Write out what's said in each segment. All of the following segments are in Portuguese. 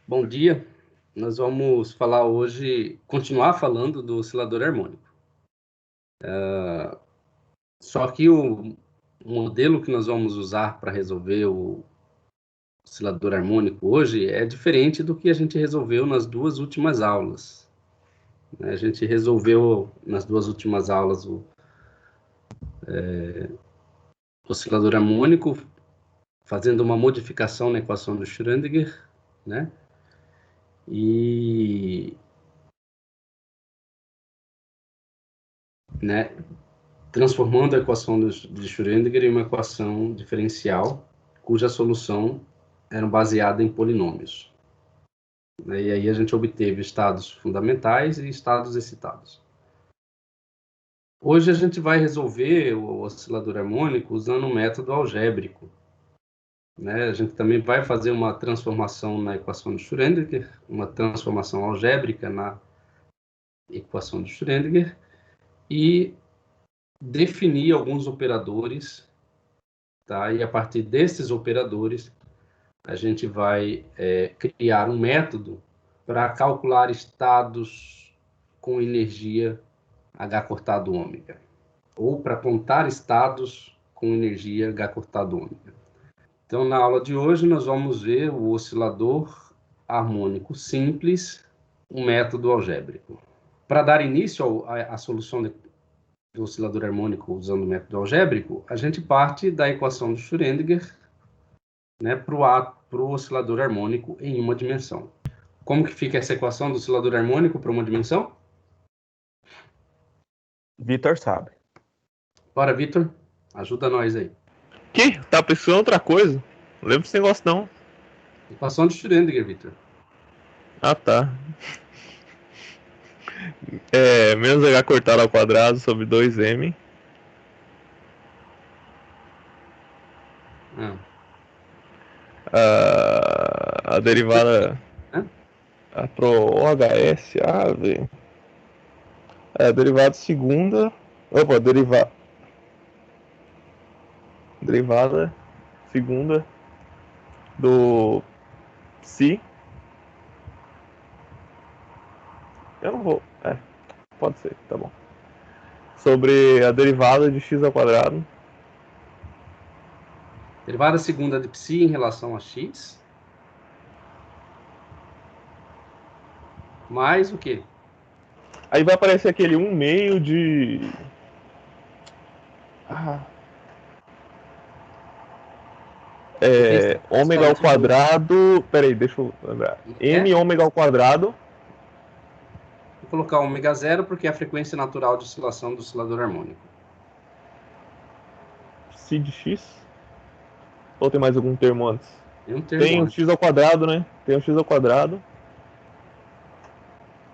Bom dia, nós vamos falar hoje, continuar falando do oscilador harmônico. Só que o modelo que nós vamos usar para resolver o oscilador harmônico hoje é diferente do que a gente resolveu nas duas últimas aulas. A gente resolveu nas duas últimas aulas o oscilador harmônico fazendo uma modificação na equação do Schrödinger, né? Né, transformando a equação de Schrödinger em uma equação diferencial, cuja solução era baseada em polinômios. E aí a gente obteve estados fundamentais e estados excitados. Hoje a gente vai resolver o oscilador harmônico usando um método algébrico. A gente também vai fazer uma transformação na equação de Schrödinger, uma transformação algébrica na equação de Schrödinger e definir alguns operadores, tá? E a partir desses operadores a gente vai criar um método para calcular estados com energia H cortado ômega, ou para contar estados com energia H cortado ômega. Então, na aula de hoje, nós vamos ver o oscilador harmônico simples, um método algébrico. Para dar início à solução do oscilador harmônico usando o método algébrico, a gente parte da equação de Schrödinger, né, para o oscilador harmônico em uma dimensão. Como que fica essa equação do oscilador harmônico para uma dimensão? Vitor sabe. Bora, Vitor, ajuda nós aí. Que? Tá pensando em outra coisa? Não lembro desse negócio, não. Equação de Schrödinger, Vitor. Ah, tá. Menos h cortado ao quadrado sobre 2m. A derivada... pro OHS, velho. A derivada segunda... Opa, derivada segunda do psi. Eu não vou... pode ser, tá bom. Sobre a derivada de x ao quadrado. Derivada segunda de psi em relação a x. Mais o quê? Aí vai aparecer aquele 1/2 de... ômega ao quadrado... Peraí, deixa eu lembrar. M ômega ao quadrado. Vou colocar ômega zero porque é a frequência natural de oscilação do oscilador harmônico. Psi de x? Ou tem mais algum termo antes? Tem o x ao quadrado, né? Tem o x ao quadrado.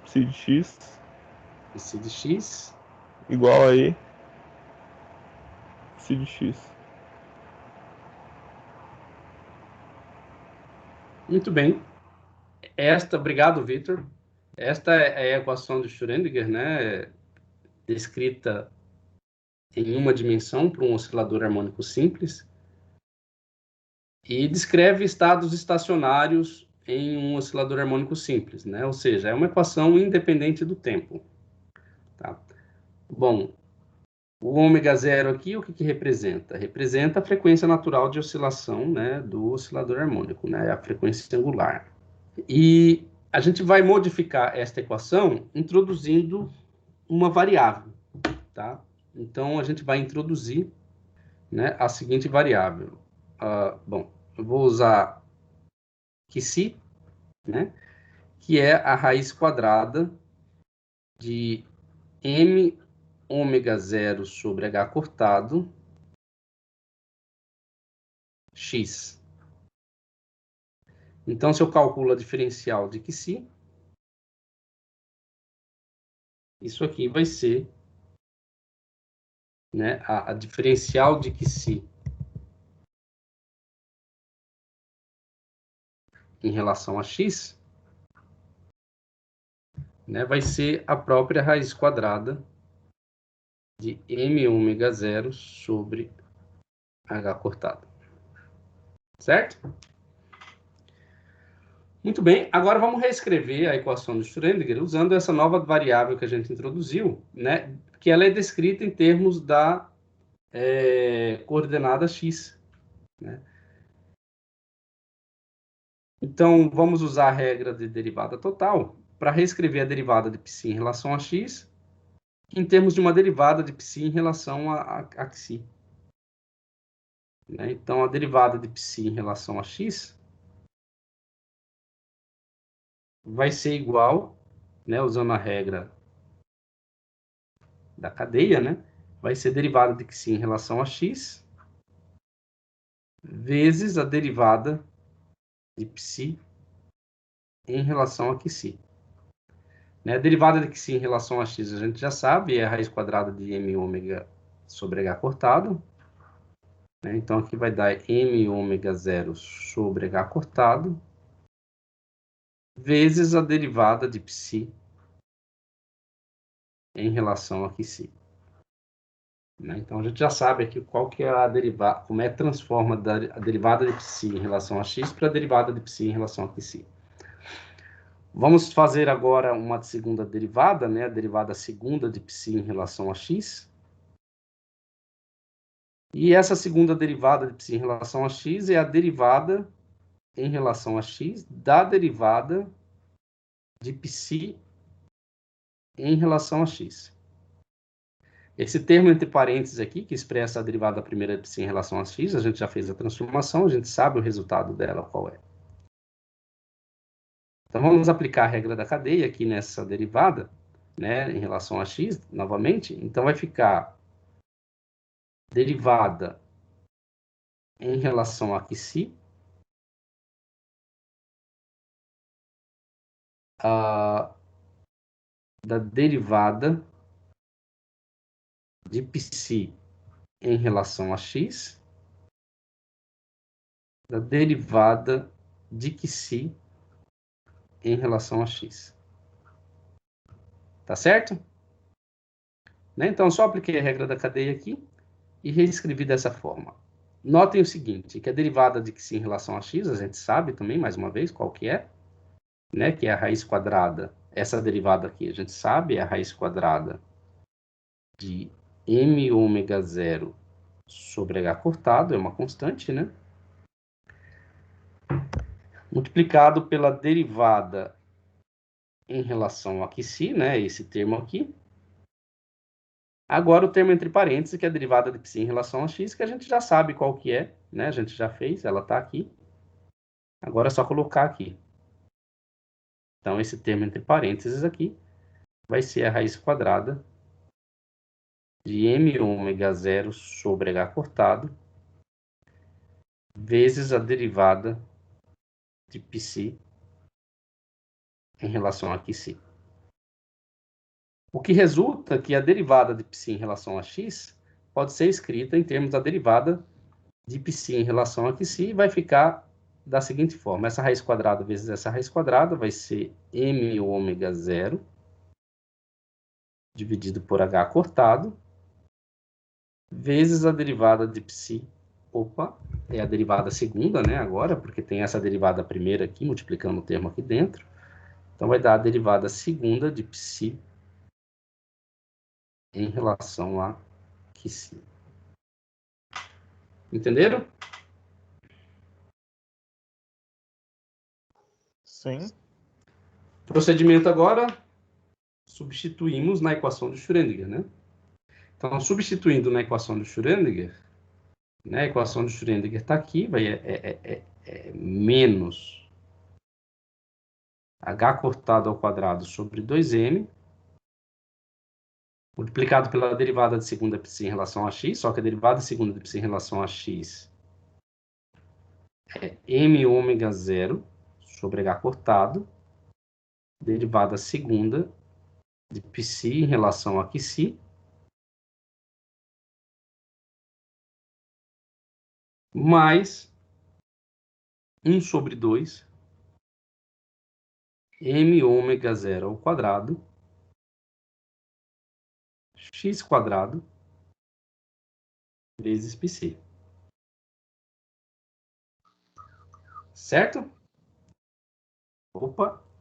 Psi de x. Psi de x. Igual aí. Psi de x. Muito bem. Obrigado, Vitor. Esta é a equação de Schrödinger, né? Descrita em uma dimensão para um oscilador harmônico simples. E descreve estados estacionários em um oscilador harmônico simples, né? Ou seja, é uma equação independente do tempo. Tá? Bom, o ômega zero aqui, o que representa? Representa a frequência natural de oscilação, né, do oscilador harmônico, né, a frequência angular. E a gente vai modificar esta equação introduzindo uma variável, tá? Então, a gente vai introduzir, né, a seguinte variável. Bom, eu vou usar Qi, né, que é a raiz quadrada de m ômega zero sobre h cortado x. Então, se eu calculo a diferencial de Qi, isso aqui vai ser, né, a diferencial de Qi em relação a x, né, vai ser a própria raiz quadrada de m ômega zero sobre h cortado. Certo? Muito bem, agora vamos reescrever a equação de Schrödinger usando essa nova variável que a gente introduziu, né? Que ela é descrita em termos da coordenada x, né? Então, vamos usar a regra de derivada total para reescrever a derivada de π em relação a x em termos de uma derivada de π em relação a xi. Né? Então, a derivada de π em relação a x vai ser igual, né, usando a regra da cadeia, né, vai ser derivada de xi em relação a x vezes a derivada de psi em relação a xi. Né, a derivada de xi em relação a x a gente já sabe, é a raiz quadrada de m ômega sobre h cortado. Né, então, aqui vai dar m ômega 0 sobre h cortado vezes a derivada de psi em relação a xi. Né? Então, a gente já sabe aqui qual que é a derivada, como é que transforma a derivada de psi em relação a x para a derivada de psi em relação a xi. Vamos fazer agora uma segunda derivada, né? A derivada segunda de psi em relação a x. E essa segunda derivada de psi em relação a x é a derivada em relação a x da derivada de psi em relação a x. Esse termo entre parênteses aqui, que expressa a derivada da primeira de psi em relação a x, a gente já fez a transformação, a gente sabe o resultado dela, qual é. Então, vamos aplicar a regra da cadeia aqui nessa derivada, né, em relação a x, novamente. Então, vai ficar derivada em relação a xi, da derivada de psi em relação a x, da derivada de xi em relação a x. Tá certo? Né? Então, só apliquei a regra da cadeia aqui e reescrevi dessa forma. Notem o seguinte, que a derivada de xi em relação a x, a gente sabe também, mais uma vez, qual que é, né? Que é a raiz quadrada. Essa derivada aqui, a gente sabe, é a raiz quadrada de m ômega 0 sobre h cortado, é uma constante, né? Multiplicado pela derivada em relação a xi, né? Esse termo aqui. Agora o termo entre parênteses, que é a derivada de psi em relação a x, que a gente já sabe qual que é, né? A gente já fez, ela está aqui. Agora é só colocar aqui. Então, esse termo entre parênteses aqui vai ser a raiz quadrada de m ômega 0 sobre h cortado vezes a derivada de psi em relação a xi. O que resulta que a derivada de psi em relação a x pode ser escrita em termos da derivada de π em relação a xi vai ficar da seguinte forma. Essa raiz quadrada vezes essa raiz quadrada vai ser m ômega 0 dividido por h cortado vezes a derivada de π. Opa, é a derivada segunda, né, agora, porque tem essa derivada primeira aqui, multiplicando o termo aqui dentro. Então, vai dar a derivada segunda de π em relação a xi. Entenderam? Sim. Procedimento agora, substituímos na equação de Schrödinger, né? Então, substituindo na equação de Schrödinger, né, a equação de Schrödinger está aqui, é menos h cortado ao quadrado sobre 2m, multiplicado pela derivada de segunda π em relação a x, só que a derivada de segunda π em relação a x é m ômega 0 sobre h cortado, derivada segunda de π em relação a xi, mais 1 sobre 2 m ômega 0 ao quadrado, x quadrado, vezes π. Certo?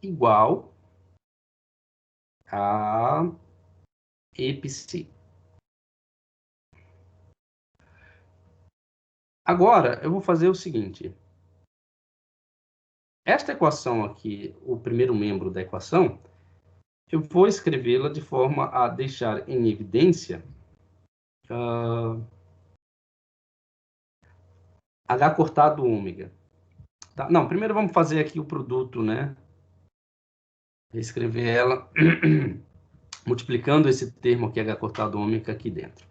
igual a EPC. Agora, eu vou fazer o seguinte. Esta equação aqui, o primeiro membro da equação, eu vou escrevê-la de forma a deixar em evidência H cortado ômega. Tá? Não, primeiro vamos fazer aqui o produto, né? Escrever ela multiplicando esse termo aqui, H cortado ômega, aqui dentro.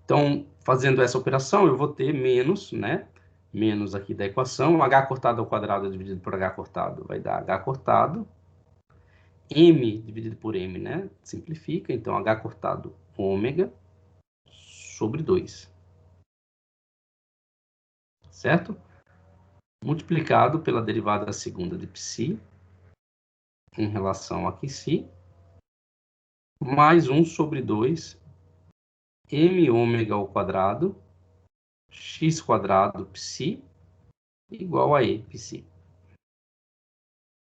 Então, fazendo essa operação, eu vou ter menos, né? Menos aqui da equação, H cortado ao quadrado dividido por H cortado vai dar H cortado. M dividido por M, né? Simplifica, então H cortado ômega sobre 2. Certo? Multiplicado pela derivada segunda de psi em relação a Qc, mais 1 sobre 2 m ômega ao quadrado, x quadrado psi, igual a e psi.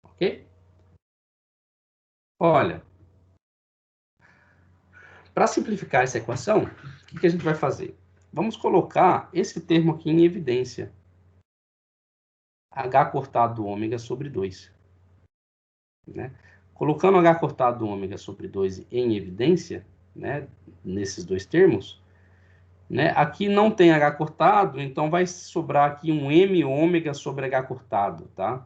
Ok? Olha, para simplificar essa equação, o que a gente vai fazer? Vamos colocar esse termo aqui em evidência. H cortado ômega sobre 2. Né? Colocando H cortado ômega sobre 2 em evidência, né, nesses dois termos, né, aqui não tem H cortado, então vai sobrar aqui um M ômega sobre H cortado, tá?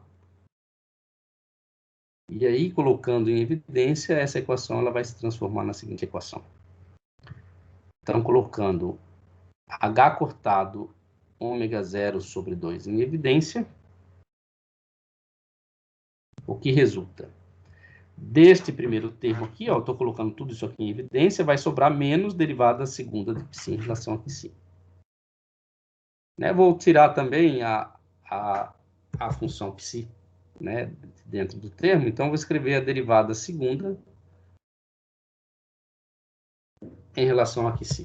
E aí, colocando em evidência, essa equação ela vai se transformar na seguinte equação. Então, colocando H cortado ômega 0 sobre 2 em evidência, o que resulta? Deste primeiro termo aqui, ó, eu estou colocando tudo isso aqui em evidência, vai sobrar menos derivada segunda de psi em relação a psi. Né? Vou tirar também a função psi, né, dentro do termo, então vou escrever a derivada segunda em relação a psi.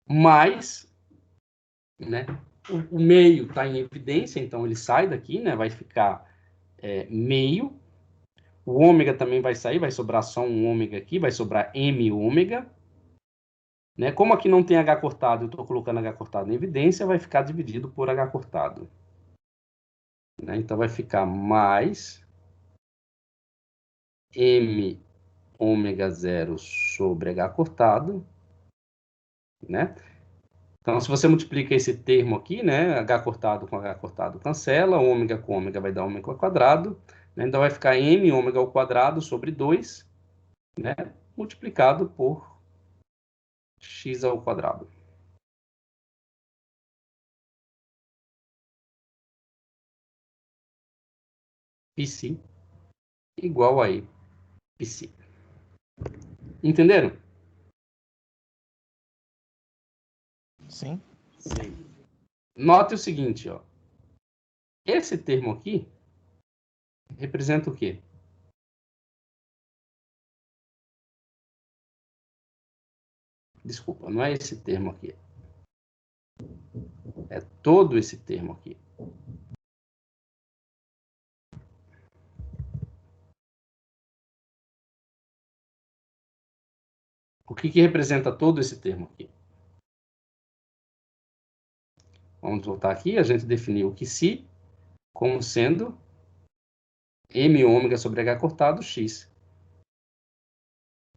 Mais, né, o meio está em evidência, então ele sai daqui, né, vai ficar meio. O ômega também vai sair, vai sobrar só um ômega aqui, vai sobrar m ômega. Né? Como aqui não tem H cortado, eu estou colocando H cortado em evidência, vai ficar dividido por H cortado. Né? Então, vai ficar mais M ômega 0 sobre H cortado. Né? Então, se você multiplica esse termo aqui, né? H cortado com H cortado cancela, ômega com ômega vai dar ômega ao quadrado. Né? Então, vai ficar M ômega ao quadrado sobre 2, né? Multiplicado por x ao quadrado. Psi igual a E psi. Entenderam? Sim. Sim. Note o seguinte, ó. Esse termo aqui representa o quê? Desculpa, não é esse termo aqui. É todo esse termo aqui. O que representa todo esse termo aqui? Vamos voltar aqui. A gente definiu o Qc como sendo m ômega sobre h cortado x.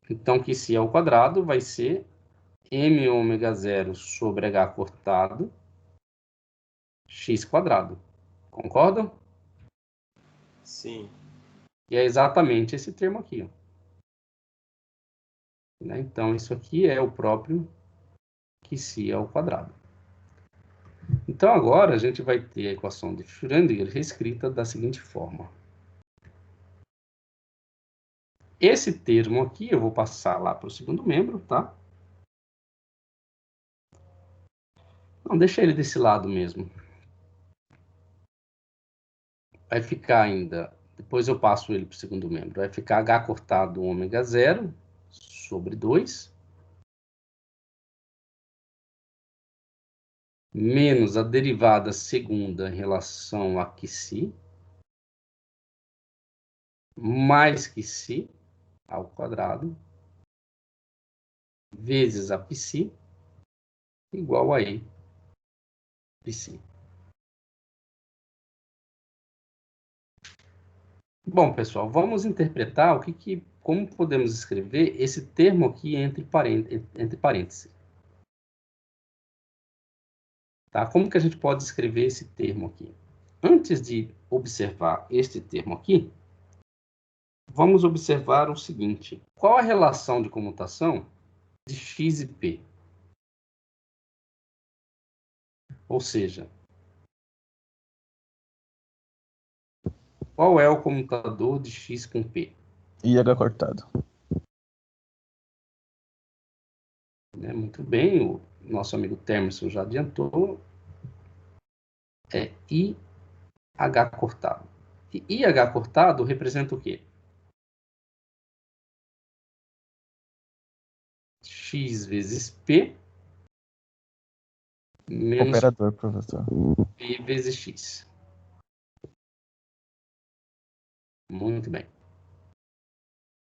Então, Qc ao quadrado vai ser m ômega 0 sobre h cortado x quadrado. Concordam? Sim. E é exatamente esse termo aqui. Ó. Né? Então, isso aqui é o próprio Qc ao quadrado. Então, agora a gente vai ter a equação de Schrödinger reescrita da seguinte forma. Esse termo aqui eu vou passar lá para o segundo membro, tá? Não, deixa ele desse lado mesmo. Vai ficar ainda, depois eu passo ele para o segundo membro, vai ficar H cortado ômega 0 sobre 2. menos a derivada segunda em relação a QC, mais QC ao quadrado, vezes a psi, igual a E psi. Bom, pessoal, vamos interpretar como podemos escrever esse termo aqui entre parênteses. Tá? Como que a gente pode escrever esse termo aqui? Antes de observar este termo aqui, vamos observar o seguinte. Qual a relação de comutação de x e p? Ou seja, qual é o comutador de x com p? IH cortado. Muito bem, o nosso amigo Temerson já adiantou. É IH cortado. E IH cortado representa o quê? X vezes P menos Operador, professor. P vezes X. Muito bem.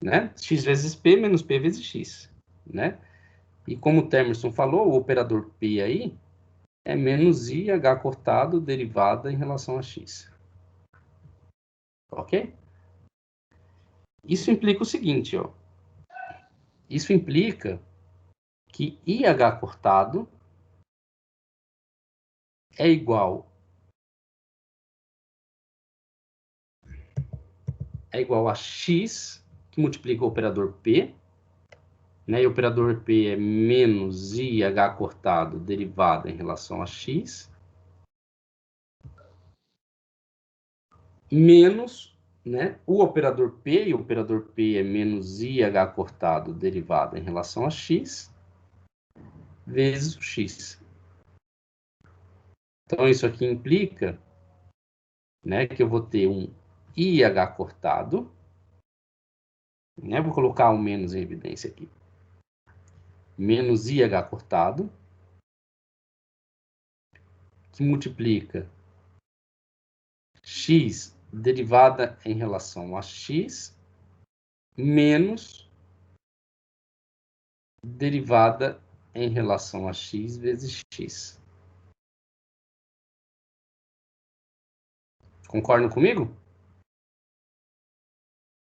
Né? X vezes P menos P vezes X. Né? E como o Temerson falou, o operador P aí é menos IH cortado derivada em relação a X. Ok? Isso implica o seguinte, ó. Isso implica que IH cortado é igual a x, que multiplica o operador P, né? E o operador P é menos IH cortado derivada em relação a x, menos, né? O operador P, e o operador P é menos IH cortado derivada em relação a x, vezes o x. Então, isso aqui implica, né, que eu vou ter um IH cortado, né? Vou colocar o menos em evidência aqui. Menos IH cortado, que multiplica x derivada em relação a x, menos derivada em relação a x vezes x. Concordam comigo?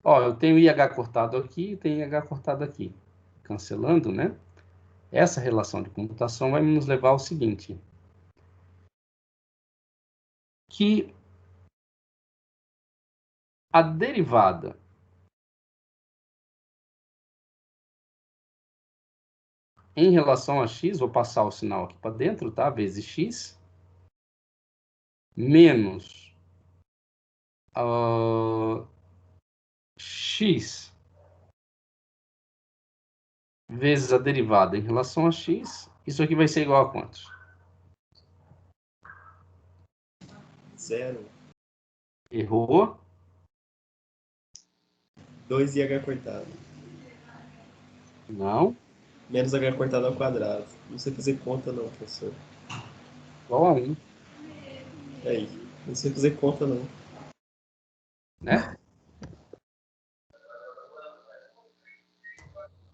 Ó, eu tenho IH cortado aqui e tenho IH cortado aqui. Cancelando, né? Essa relação de computação vai nos levar ao seguinte. Que a derivada em relação a x, vou passar o sinal aqui para dentro, tá? Vezes x, menos x vezes a derivada em relação a x, isso aqui vai ser igual a quantos? 0. Errou. 2IH cortado. Não. Menos H cortado ao quadrado. Não sei fazer conta não, professor. Igual a 1. Aí. Não sei fazer conta não. Né?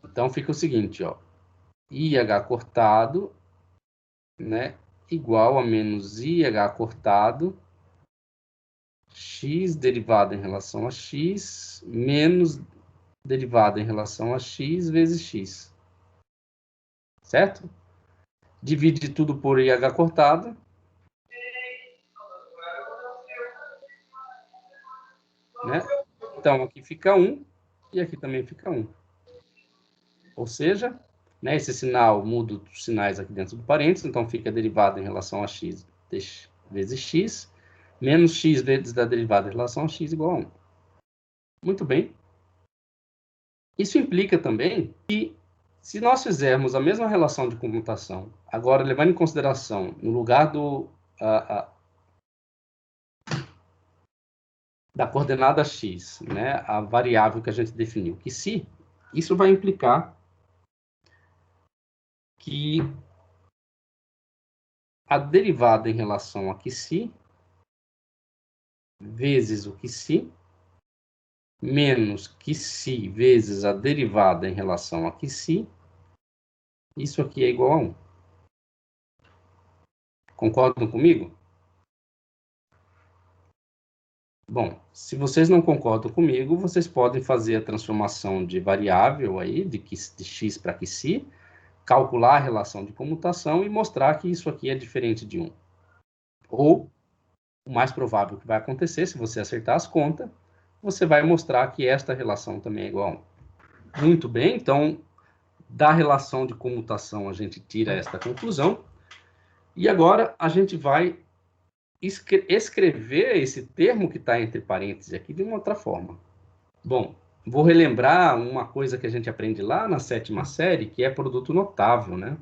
Então fica o seguinte, ó. IH cortado, né? Igual a menos IH cortado, x derivada em relação a x, menos derivada em relação a x vezes x. Certo? Divide tudo por IH cortado. Né? Então, aqui fica 1 e aqui também fica 1. Ou seja, né, esse sinal muda os sinais aqui dentro do parênteses, então fica a derivada em relação a x vezes x, menos x vezes a derivada em relação a x igual a 1. Muito bem. Isso implica também que, se nós fizermos a mesma relação de comutação, agora levando em consideração, no lugar da coordenada x, né, a variável que a gente definiu, que se, isso vai implicar que a derivada em relação a QC vezes o QC menos QC vezes a derivada em relação a QC. Isso aqui é igual a 1. Concordam comigo? Bom, se vocês não concordam comigo, vocês podem fazer a transformação de variável aí, de x para QC, calcular a relação de comutação e mostrar que isso aqui é diferente de 1. Ou, o mais provável que vai acontecer, se você acertar as contas, você vai mostrar que esta relação também é igual a 1. Muito bem, então, da relação de comutação a gente tira esta conclusão. E agora a gente vai escrever esse termo que está entre parênteses aqui de uma outra forma. Bom, vou relembrar uma coisa que a gente aprende lá na 7ª série, que é produto notável, né?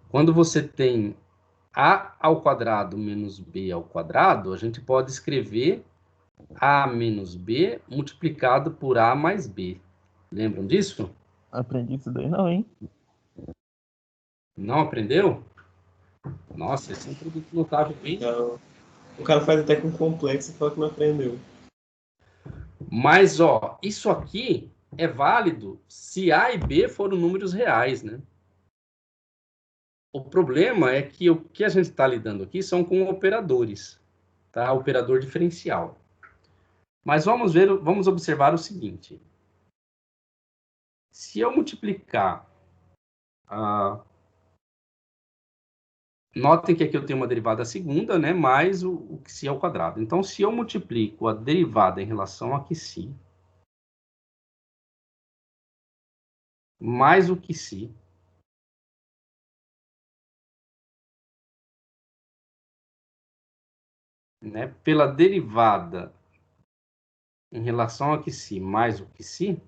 Quando você tem a ao quadrado menos b ao quadrado, a gente pode escrever a menos b multiplicado por a mais b. Lembram disso? Aprendi isso daí não, hein? Não aprendeu? Nossa, esse é um produto notável bem... Não. O cara faz até com complexo e fala que não aprendeu. Mas, ó, isso aqui é válido se A e B foram números reais, né? O problema é que o que a gente está lidando aqui são com operadores, tá? Operador diferencial. Mas vamos observar o seguinte. Se eu multiplicar... Notem que aqui eu tenho uma derivada segunda, né? Mais o QC ao quadrado. Então, se eu multiplico a derivada em relação a QC mais o QC, né, pela derivada em relação a QC mais o QC,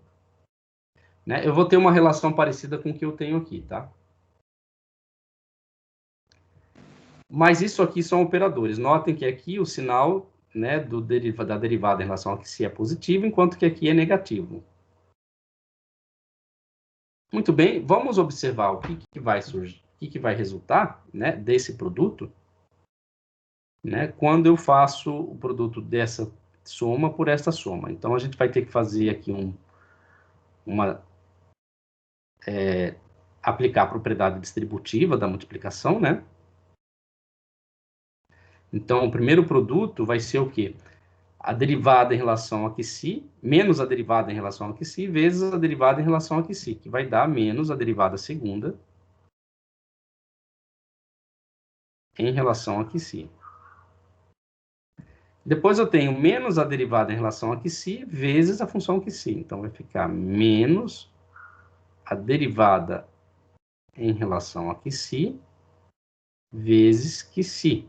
né, eu vou ter uma relação parecida com o que eu tenho aqui, tá? Mas isso aqui são operadores. Notem que aqui o sinal, né, da derivada em relação a QC é positivo, enquanto que aqui é negativo. Muito bem, vamos observar o que vai surgir, o que vai resultar, né, desse produto, né, quando eu faço o produto dessa soma por esta soma. Então, a gente vai ter que fazer aqui aplicar a propriedade distributiva da multiplicação, né? Então, o primeiro produto vai ser o quê? A derivada em relação a QC, menos a derivada em relação a QC, vezes a derivada em relação a QC, que vai dar menos a derivada segunda em relação a QC. Depois eu tenho menos a derivada em relação a QC, vezes a função QC. Então, vai ficar menos a derivada em relação a QC, vezes QC.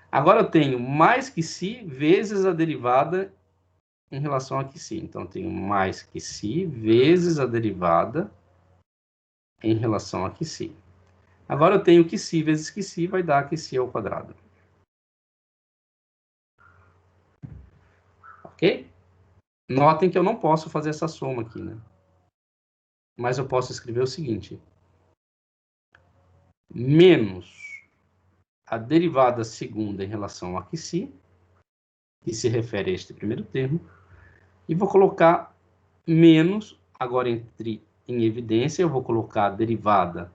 Agora eu tenho mais QC vezes a derivada em relação a QC. Então, eu tenho mais QC vezes a derivada em relação a QC. Agora eu tenho QC vezes QC, vai dar QC ao quadrado. Ok? Notem que eu não posso fazer essa soma aqui, né? Mas eu posso escrever o seguinte. Menos a derivada segunda em relação a QC, que se refere a este primeiro termo, e vou colocar menos, agora em evidência, eu vou colocar a derivada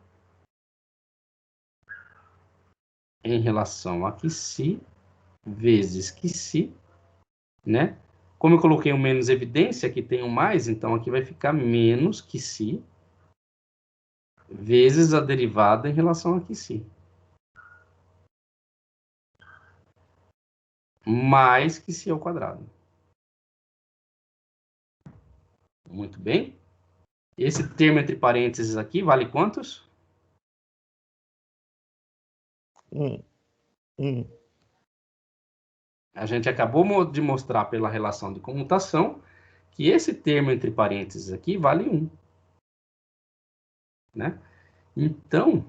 em relação a QC, vezes QC, né? Como eu coloquei um menos evidência, aqui tem um mais, então aqui vai ficar menos QC, vezes a derivada em relação a QC. Mais QC ao quadrado. Muito bem. Esse termo entre parênteses aqui vale quantos? 1. A gente acabou de mostrar pela relação de comutação que esse termo entre parênteses aqui vale 1. Né? Então,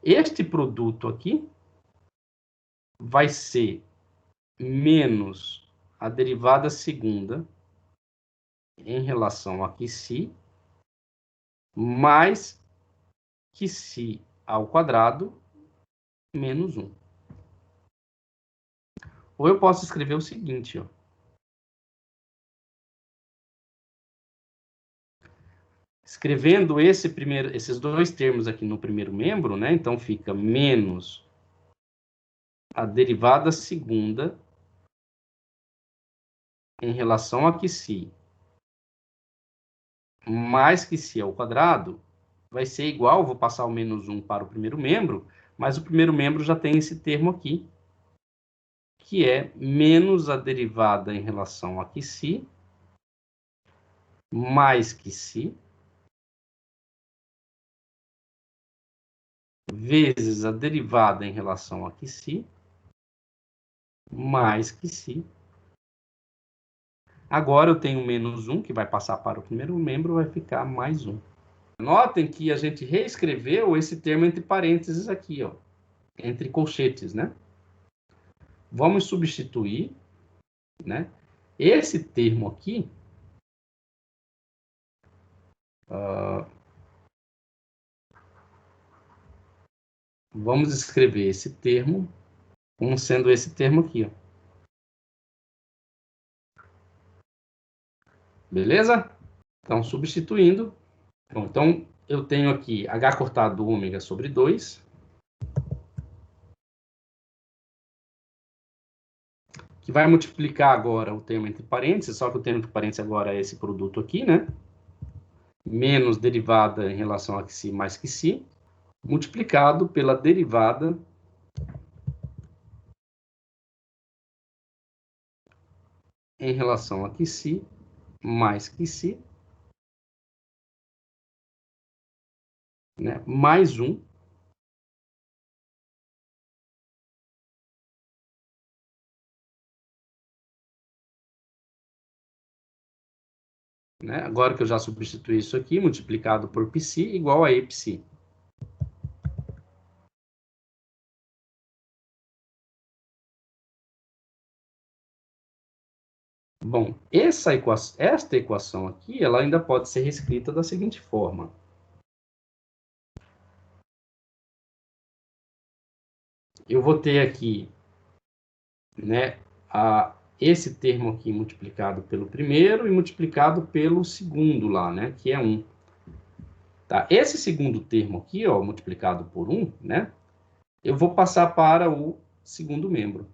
este produto aqui vai ser menos a derivada segunda em relação a QC mais QC ao quadrado menos 1. Ou eu posso escrever o seguinte, ó. Escrevendo esses dois termos aqui no primeiro membro, né? Então fica menos a derivada segunda em relação a QC mais QC ao quadrado vai ser igual, vou passar o menos 1 para o primeiro membro, mas o primeiro membro já tem esse termo aqui, que é menos a derivada em relação a QC mais QC vezes a derivada em relação a QC mais QC. Agora eu tenho menos 1, que vai passar para o primeiro membro, vai ficar mais 1. Notem que a gente reescreveu esse termo entre parênteses aqui, ó, entre colchetes, né? Vamos substituir, né? Esse termo aqui, vamos escrever esse termo como sendo esse termo aqui, ó. Beleza? Então, substituindo. Bom, então, eu tenho aqui h cortado ômega sobre 2, que vai multiplicar agora o termo entre parênteses, só que o termo entre parênteses agora é esse produto aqui, né? Menos derivada em relação a QC mais QC, multiplicado pela derivada em relação a QC mais QC, né? Mais 1, né? Agora que eu já substituí isso aqui, multiplicado por πc, igual a epc. Bom, esta equação aqui, ela ainda pode ser reescrita da seguinte forma. Eu vou ter aqui, né, esse termo aqui multiplicado pelo primeiro e multiplicado pelo segundo lá, né, que é 1. Tá? Esse segundo termo aqui, ó, multiplicado por 1, né, eu vou passar para o segundo membro.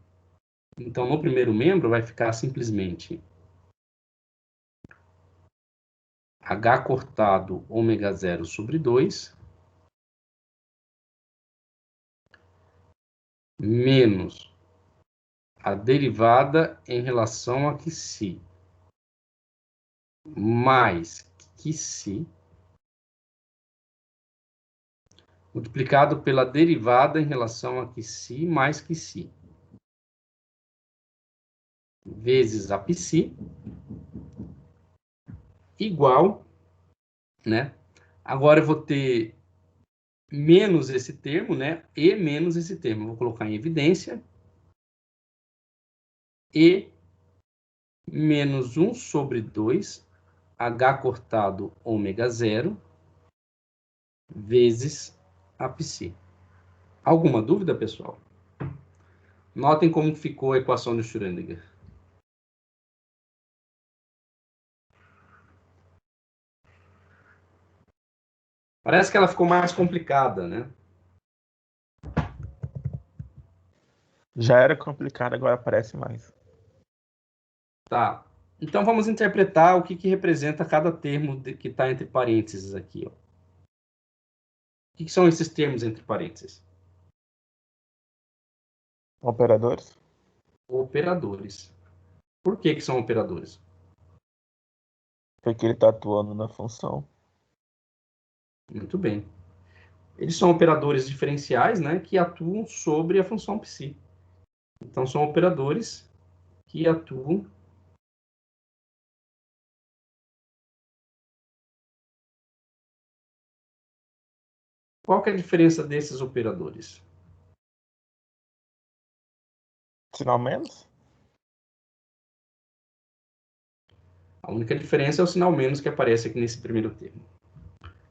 Então, no primeiro membro vai ficar simplesmente h cortado ômega 0 sobre 2 menos a derivada em relação a QC mais QC multiplicado pela derivada em relação a QC mais QC vezes a psi igual, né? Agora eu vou ter menos esse termo, né? E menos esse termo. Eu vou colocar em evidência. E menos 1 sobre 2, h cortado ômega 0, vezes a psi. Alguma dúvida, pessoal? Notem como ficou a equação de Schrödinger. Parece que ela ficou mais complicada, né? Já era complicado, agora parece mais. Tá. Então vamos interpretar o que representa cada termo que está entre parênteses aqui, ó. O que são esses termos entre parênteses? Operadores? Operadores. Por que são operadores? Porque ele está atuando na função. Muito bem. Eles são operadores diferenciais, né, que atuam sobre a função psi. Então, são operadores que atuam Qual que é a diferença desses operadores? Sinal menos? A única diferença é o sinal menos que aparece aqui nesse primeiro termo.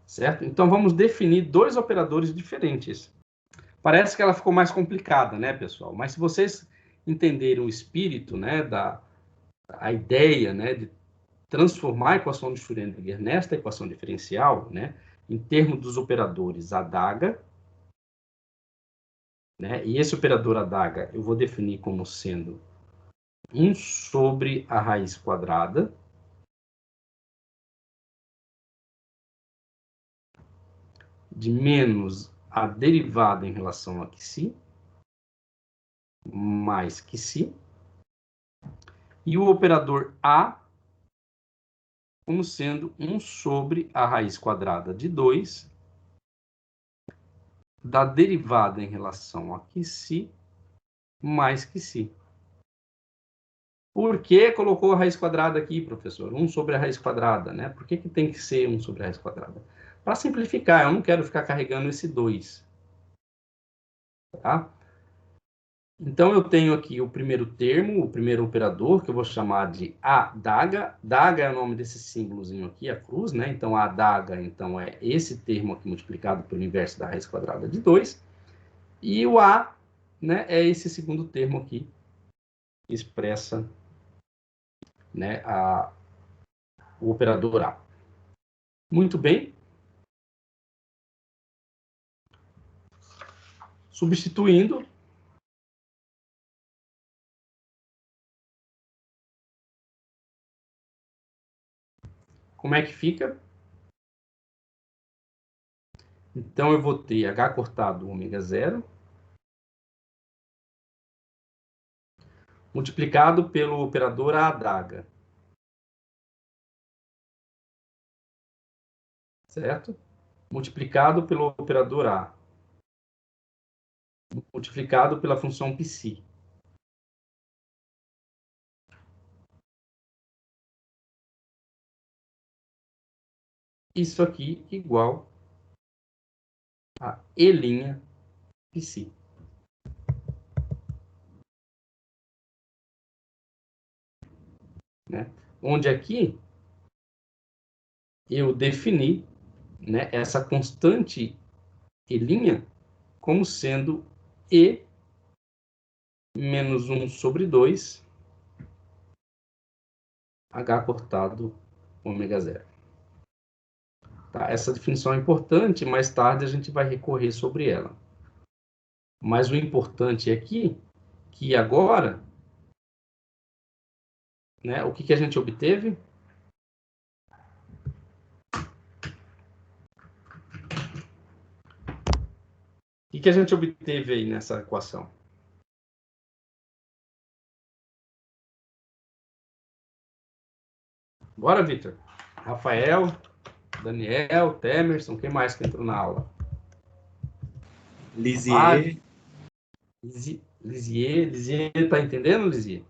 Certo? Então, vamos definir dois operadores diferentes. Parece que ela ficou mais complicada, né, pessoal? Mas se vocês entenderem o espírito, né, a ideia, né, de transformar a equação de Schrödinger nesta equação diferencial, né, em termos dos operadores adaga, né, e esse operador adaga eu vou definir como sendo 1 sobre a raiz quadrada de menos a derivada em relação a que mais que e o operador A como sendo 1 sobre a raiz quadrada de 2 da derivada em relação a que mais que. Por que colocou a raiz quadrada aqui, professor? 1 sobre a raiz quadrada, né? Por que tem que ser 1 sobre a raiz quadrada? Para simplificar, eu não quero ficar carregando esse 2. Tá? Então, eu tenho aqui o primeiro termo, o primeiro operador, que eu vou chamar de adaga. Daga é o nome desse símbolozinho aqui, a cruz, né? Então, a adaga, então, é esse termo aqui multiplicado pelo inverso da raiz quadrada de 2. E o A, né, é esse segundo termo aqui, que expressa, né, o operador A. Muito bem. Substituindo, como é que fica? Então, eu vou ter H cortado ômega zero, multiplicado pelo operador A adaga. Certo? Multiplicado pelo operador A. Multiplicado pela função psi. Isso aqui igual a E' psi. Né? Onde aqui eu defini, né, essa constante E' como sendo E menos 1 sobre 2 H cortado ômega zero. Tá? Essa definição é importante, mais tarde a gente vai recorrer sobre ela. Mas o importante aqui, que agora, né, o que a gente obteve? O que a gente obteve aí nessa equação? Bora, Victor. Rafael, Daniel, Temerson, quem mais que entrou na aula? Lisier. Lisier, tá entendendo, Lisier?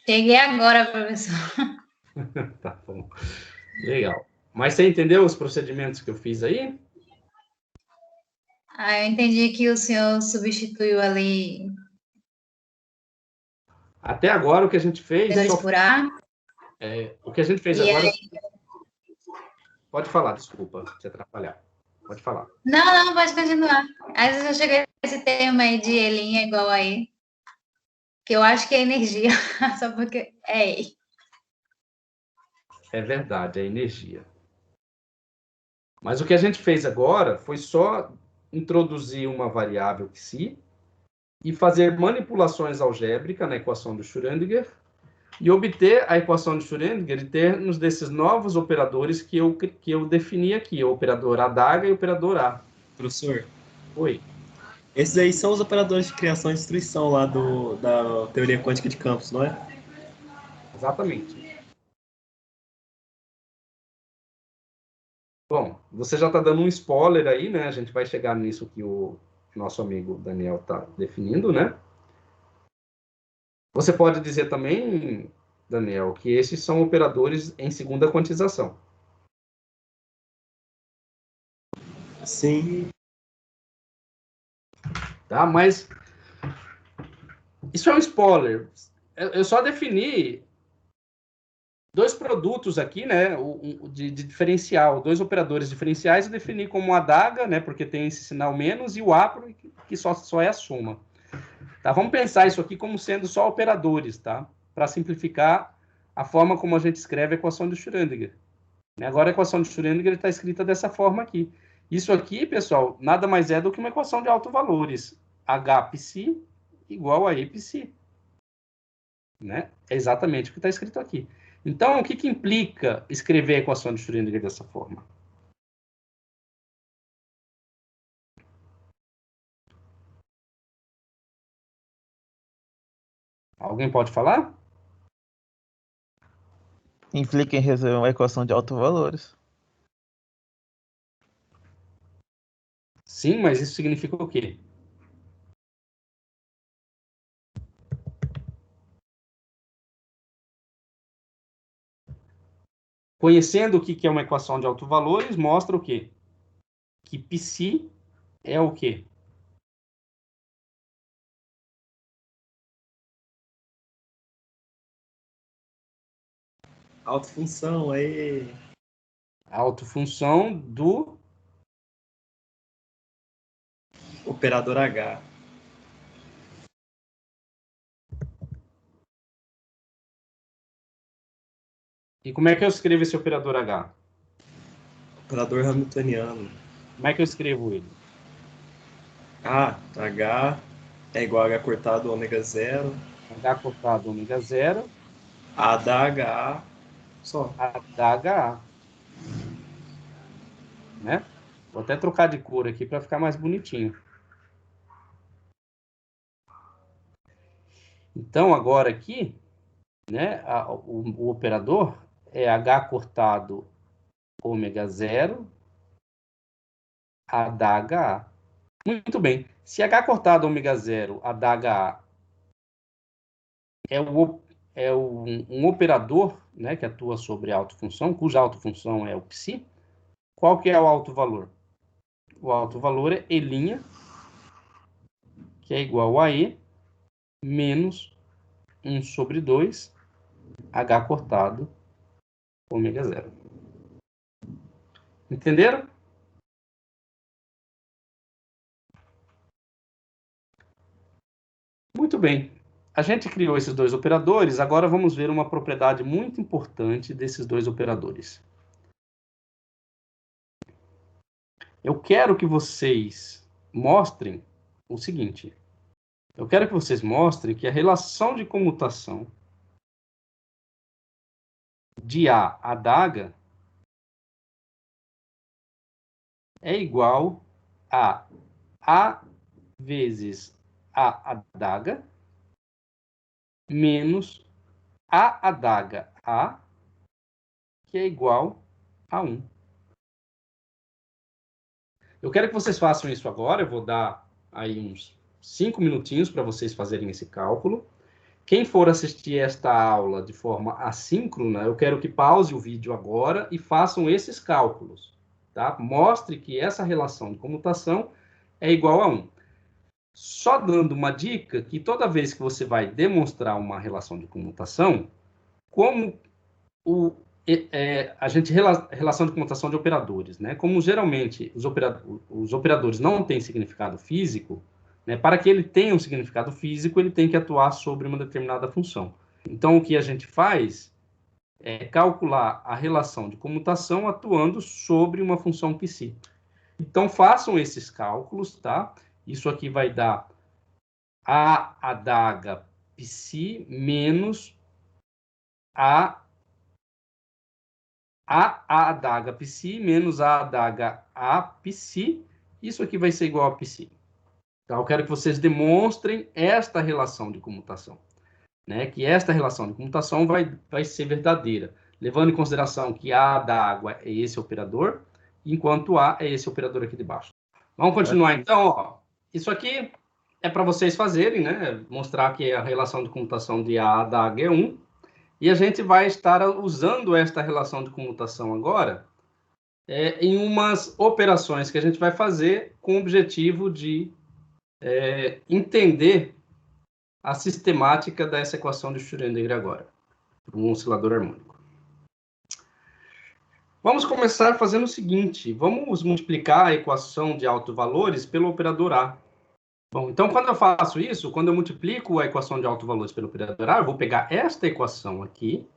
Cheguei agora, professor. Tá bom. Legal. Mas você entendeu os procedimentos que eu fiz aí? Ah, eu entendi que o senhor substituiu ali Até agora o que a gente fez... 2 por A. O que a gente fez E agora... aí... Pode falar, desculpa te atrapalhar. Pode falar. Não, pode continuar. Às vezes eu cheguei esse termo aí de elinha igual aí, que eu acho que é energia, só porque é. É verdade, é energia. Mas o que a gente fez agora foi só introduzir uma variável psi e fazer manipulações algébricas na equação de Schrödinger e obter a equação de Schrödinger em termos desses novos operadores que eu defini aqui, o operador adaga e o operador A. Professor, Oi. esses aí são os operadores de criação e destruição lá da teoria quântica de campos, não é? Exatamente. Bom, você já está dando um spoiler aí, né? A gente vai chegar nisso que o nosso amigo Daniel está definindo, né? Você pode dizer também, Daniel, que esses são operadores em segunda quantização. Sim. Tá? Mas Isso é um spoiler. Eu só defini dois produtos aqui, né, de diferencial, dois operadores diferenciais, e defini como a adaga, né, porque tem esse sinal menos, e o A, que só é a soma. Tá? Vamos pensar isso aqui como sendo só operadores, tá? Para simplificar a forma como a gente escreve a equação de Schrödinger. Agora a equação de Schrödinger está escrita dessa forma aqui. Isso aqui, pessoal, nada mais é do que uma equação de autovalores. H-psi igual a E-psi. Né? É exatamente o que está escrito aqui. Então, o que implica escrever a equação de Schrödinger dessa forma? Alguém pode falar? Implica em resolver uma equação de autovalores. Sim, mas isso significa o quê? Conhecendo o que é uma equação de autovalores, mostra o quê? Que psi é o quê? Autofunção, aí. A autofunção do Operador H. E como é que eu escrevo esse operador H? Operador hamiltoniano. Como é que eu escrevo ele? H é igual a H cortado ômega zero. H cortado ômega zero. A da HA só. A da HA. Né? Vou até trocar de cor aqui para ficar mais bonitinho. Então, agora aqui, né, o operador é H cortado ômega zero, A da HA. Muito bem. Se H cortado ômega zero, A da HA um operador, né, que atua sobre a autofunção, cuja autofunção é o psi, qual que é o autovalor? O autovalor é E', que é igual a E, menos 1 sobre 2, H cortado, ômega zero. Entenderam? Muito bem. A gente criou esses dois operadores, agora vamos ver uma propriedade muito importante desses dois operadores. Eu quero que vocês mostrem o seguinte. Eu quero que vocês mostrem que a relação de comutação de A adaga é igual a A vezes A adaga menos A adaga A, que é igual a 1. Eu quero que vocês façam isso agora, eu vou dar aí uns 5 minutinhos para vocês fazerem esse cálculo. Quem for assistir esta aula de forma assíncrona, eu quero que pause o vídeo agora e façam esses cálculos. Tá? Mostre que essa relação de comutação é igual a 1. Só dando uma dica que toda vez que você vai demonstrar uma relação de comutação, como a gente relação de comutação de operadores, né? Como geralmente os operadores não têm significado físico, né? Para que ele tenha um significado físico, ele tem que atuar sobre uma determinada função. Então, o que a gente faz é calcular a relação de comutação atuando sobre uma função psi. Então, façam esses cálculos, tá? Isso aqui vai dar A adaga psi menos A adaga psi menos A adaga A psi. Isso aqui vai ser igual a psi. Então, eu quero que vocês demonstrem esta relação de comutação. Né? Que esta relação de comutação vai ser verdadeira, levando em consideração que A da água é esse operador, enquanto A é esse operador aqui de baixo. Vamos continuar, então. Ó. Isso aqui é para vocês fazerem, né? Mostrar que a relação de comutação de A da água é 1. E a gente vai estar usando esta relação de comutação agora em umas operações que a gente vai fazer com o objetivo de entender a sistemática dessa equação de Schrödinger agora, para um oscilador harmônico. Vamos começar fazendo o seguinte, vamos multiplicar a equação de autovalores pelo operador A. Bom, então quando eu faço isso, quando eu multiplico a equação de autovalores pelo operador A, eu vou pegar esta equação aqui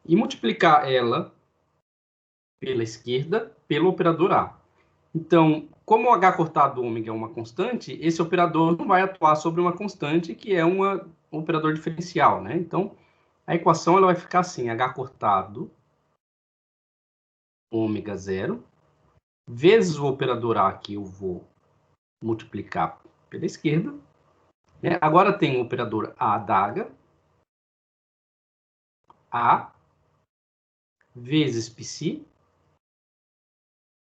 e multiplicar ela pela esquerda pelo operador A. Então, como o H cortado ômega é uma constante, esse operador não vai atuar sobre uma constante que é um operador diferencial, né? Então, a equação ela vai ficar assim, H cortado ômega 0, vezes o operador A que eu vou multiplicar pela esquerda. Né? Agora tem o operador A da H, A vezes psi,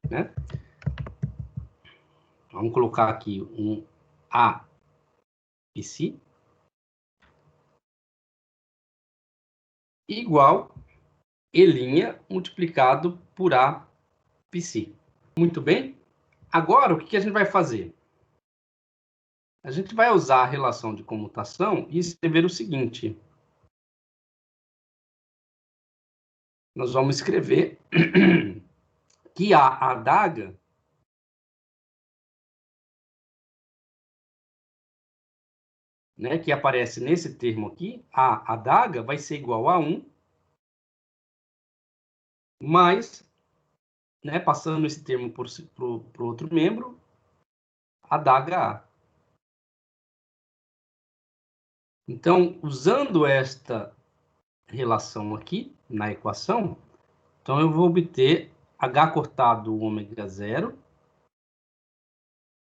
né? Vamos colocar aqui um A psi igual E' multiplicado por A psi. Muito bem? Agora, o que a gente vai fazer? A gente vai usar a relação de comutação e escrever o seguinte. Nós vamos escrever que a adaga né, que aparece nesse termo aqui, a adaga vai ser igual a 1 mais, né, passando esse termo para o outro membro, adaga A. Então, usando esta relação aqui na equação, então eu vou obter H cortado ômega 0,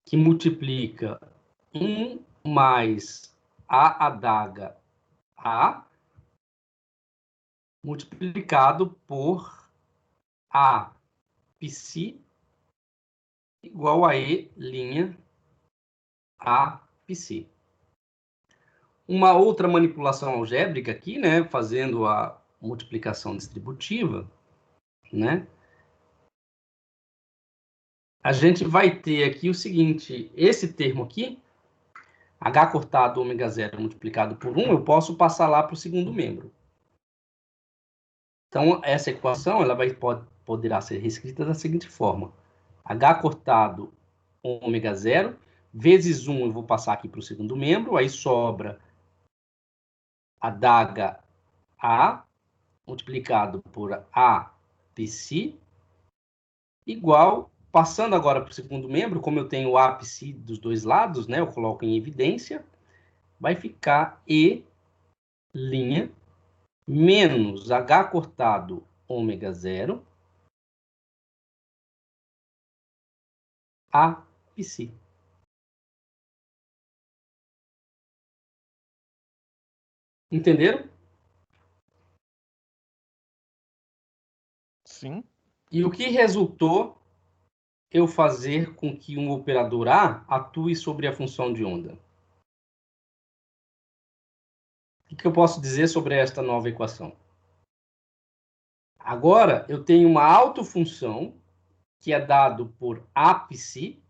que multiplica 1 mais a adaga A, multiplicado por A psi igual a E' A psi. Uma outra manipulação algébrica aqui, né, fazendo a multiplicação distributiva, né, a gente vai ter aqui o seguinte, esse termo aqui, H cortado ômega 0 multiplicado por 1, eu posso passar lá para o segundo membro. Então, essa equação ela poderá ser reescrita da seguinte forma. H cortado ômega 0 vezes 1 eu vou passar aqui para o segundo membro, aí sobra adaga A multiplicado por A psi igual, passando agora para o segundo membro, como eu tenho A psi dos dois lados, né, eu coloco em evidência, vai ficar E' menos H cortado ômega 0 A psi. Entenderam? Sim. E o que resultou eu fazer com que um operador A atue sobre a função de onda? O que eu posso dizer sobre esta nova equação? Agora, eu tenho uma autofunção que é dado por A psi,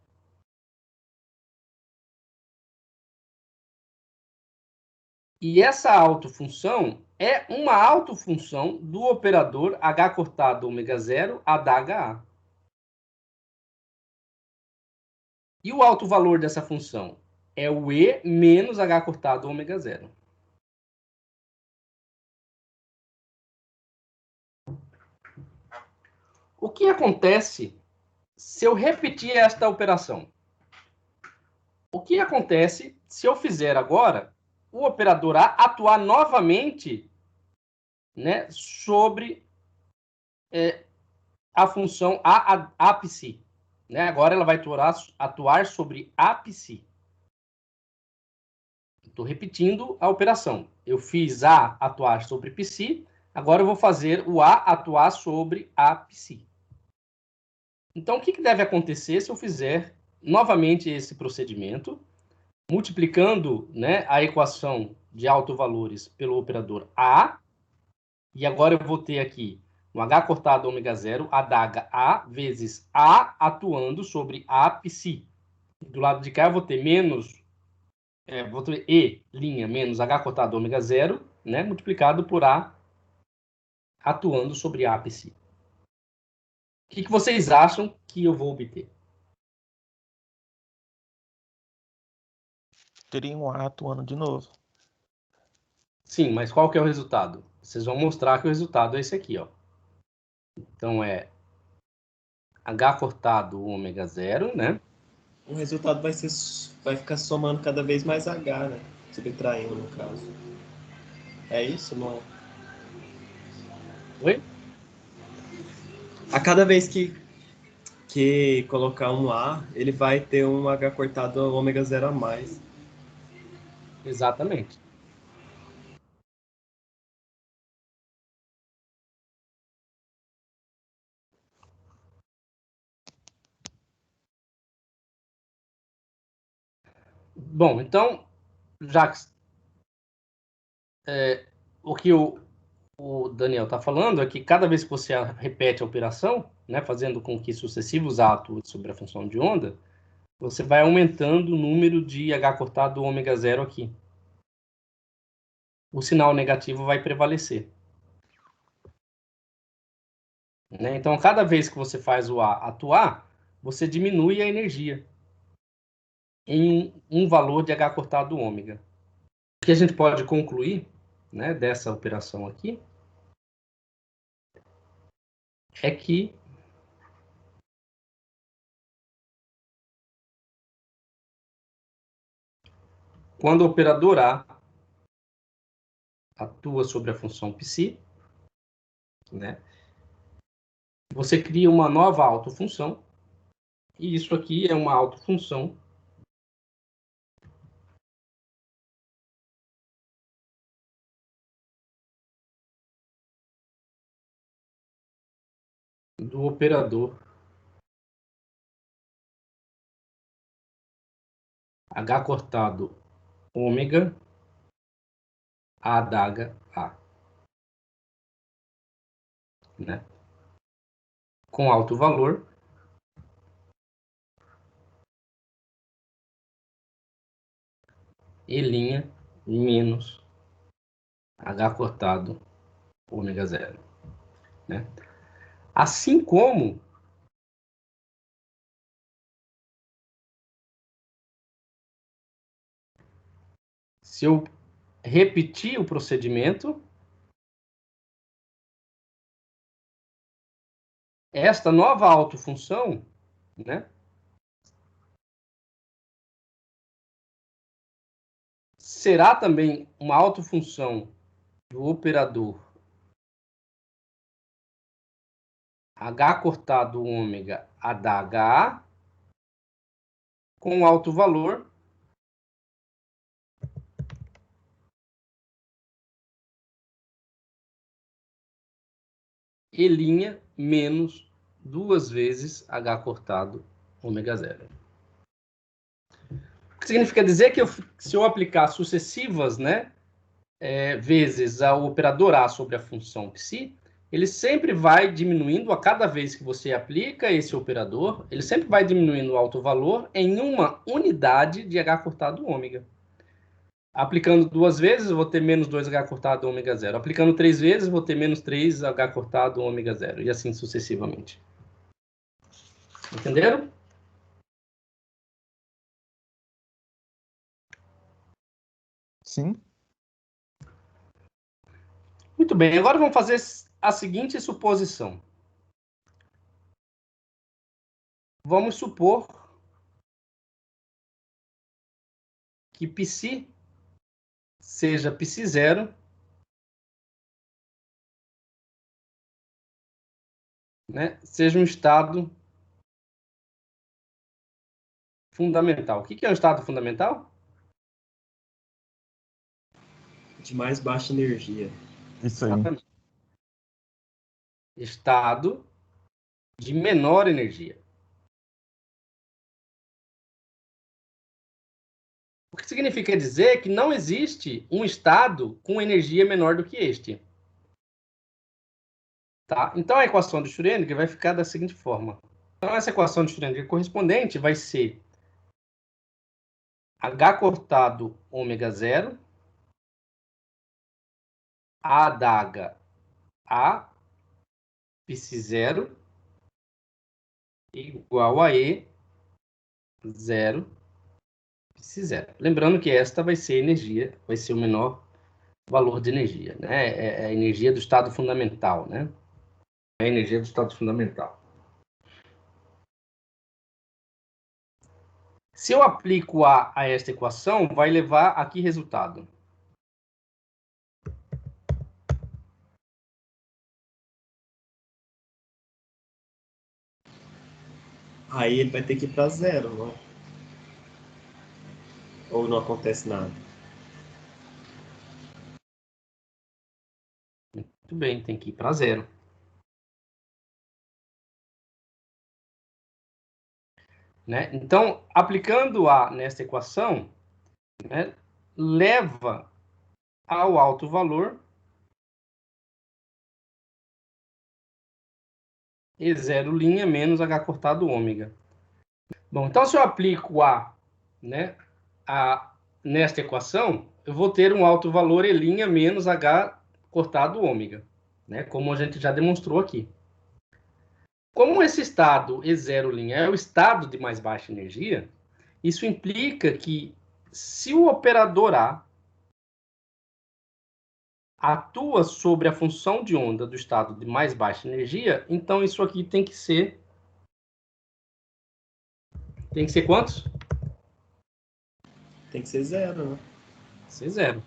e essa autofunção é uma autofunção do operador H cortado ômega 0 adaga A. E o autovalor dessa função é o E menos H cortado ômega 0. O que acontece se eu repetir esta operação? O que acontece se eu fizer agora o operador A atuar novamente, né, sobre a função A psi? Né? Agora ela vai atuar sobre A psi. Estou repetindo a operação. Eu fiz A atuar sobre psi, agora eu vou fazer o A atuar sobre A psi. Então, o que deve acontecer se eu fizer novamente esse procedimento, multiplicando, né, a equação de autovalores pelo operador A, e agora eu vou ter aqui um H cortado ômega 0, adaga A, vezes A atuando sobre A psi. Do lado de cá eu vou ter menos vou ter E' menos H cortado ômega zero, né, multiplicado por A atuando sobre A psi. O que vocês acham que eu vou obter? Teria um A atuando de novo. Sim, mas qual que é o resultado? Vocês vão mostrar que o resultado é esse aqui, ó. Então, é H cortado ômega zero, né? O resultado vai ficar somando cada vez mais H, né? Subtraindo, no caso. É isso, não é? Oi? A cada vez que colocar um A, ele vai ter um H cortado ômega zero a mais. Exatamente. Bom, então, já que o que o Daniel está falando é que cada vez que você repete a operação, né, fazendo com que sucessivos A atuem sobre a função de onda, você vai aumentando o número de H cortado ômega zero aqui. O sinal negativo vai prevalecer. Né? Então, cada vez que você faz o A atuar, você diminui a energia em um valor de H cortado ômega. O que a gente pode concluir, né, dessa operação aqui é que quando o operador A atua sobre a função psi, né, você cria uma nova autofunção, e isso aqui é uma autofunção do operador H cortado ômega adaga A, né? Com alto valor E' menos H cortado ômega zero, né? Assim como se eu repetir o procedimento, esta nova autofunção, né, será também uma autofunção do operador H cortado ômega adaga A com alto valor E' menos 2 vezes H cortado ômega zero. O que significa dizer que se eu aplicar sucessivas, né, vezes o operador A sobre a função psi, ele sempre vai diminuindo a cada vez que você aplica esse operador, ele sempre vai diminuindo o alto valor em uma unidade de H cortado ômega. Aplicando 2 vezes, eu vou ter menos 2H cortado ômega zero. Aplicando 3 vezes, eu vou ter menos 3H cortado ômega zero. E assim sucessivamente. Entenderam? Sim. Muito bem, agora vamos fazer a seguinte suposição. Vamos supor que psi seja psi zero, né, seja um estado fundamental. O que é um estado fundamental? De mais baixa energia. Isso aí. Exatamente. Estado de menor energia. O que significa dizer que não existe um estado com energia menor do que este. Tá? Então, a equação de Schrödinger vai ficar da seguinte forma. Então, essa equação de Schrödinger correspondente vai ser H cortado ômega 0, A adaga A, psi 0, igual a E 0, psi 0. Lembrando que esta vai ser energia, vai ser o menor valor de energia, né? É a energia do estado fundamental, né? É a energia do estado fundamental. Se eu aplico a esta equação, vai levar a que resultado? Aí ele vai ter que ir para zero, não? Ou não acontece nada? Muito bem, tem que ir para zero. Né? Então, aplicando A nesta equação, né, leva ao alto valor E0' menos H cortado ômega. Bom, então se eu aplico A, né, nesta equação, eu vou ter um alto valor E' menos H cortado ômega, né, como a gente já demonstrou aqui. Como esse estado E0' é o estado de mais baixa energia, isso implica que se o operador A atua sobre a função de onda do estado de mais baixa energia, então isso aqui tem que ser quantos? Tem que ser zero, né? Ser zero.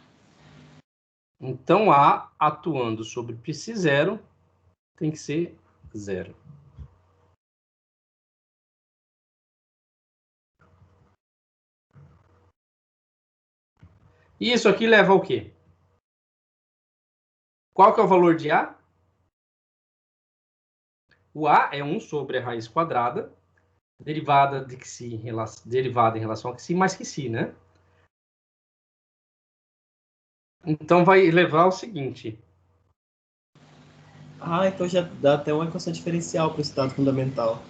Então A atuando sobre psi 0 tem que ser zero. E isso aqui leva ao quê? Qual que é o valor de A? O A é 1 sobre a raiz quadrada, derivada de xi, derivada em relação a xi, mais xi, né? Então vai levar ao seguinte. Ah, então já dá até uma equação diferencial para o estado fundamental.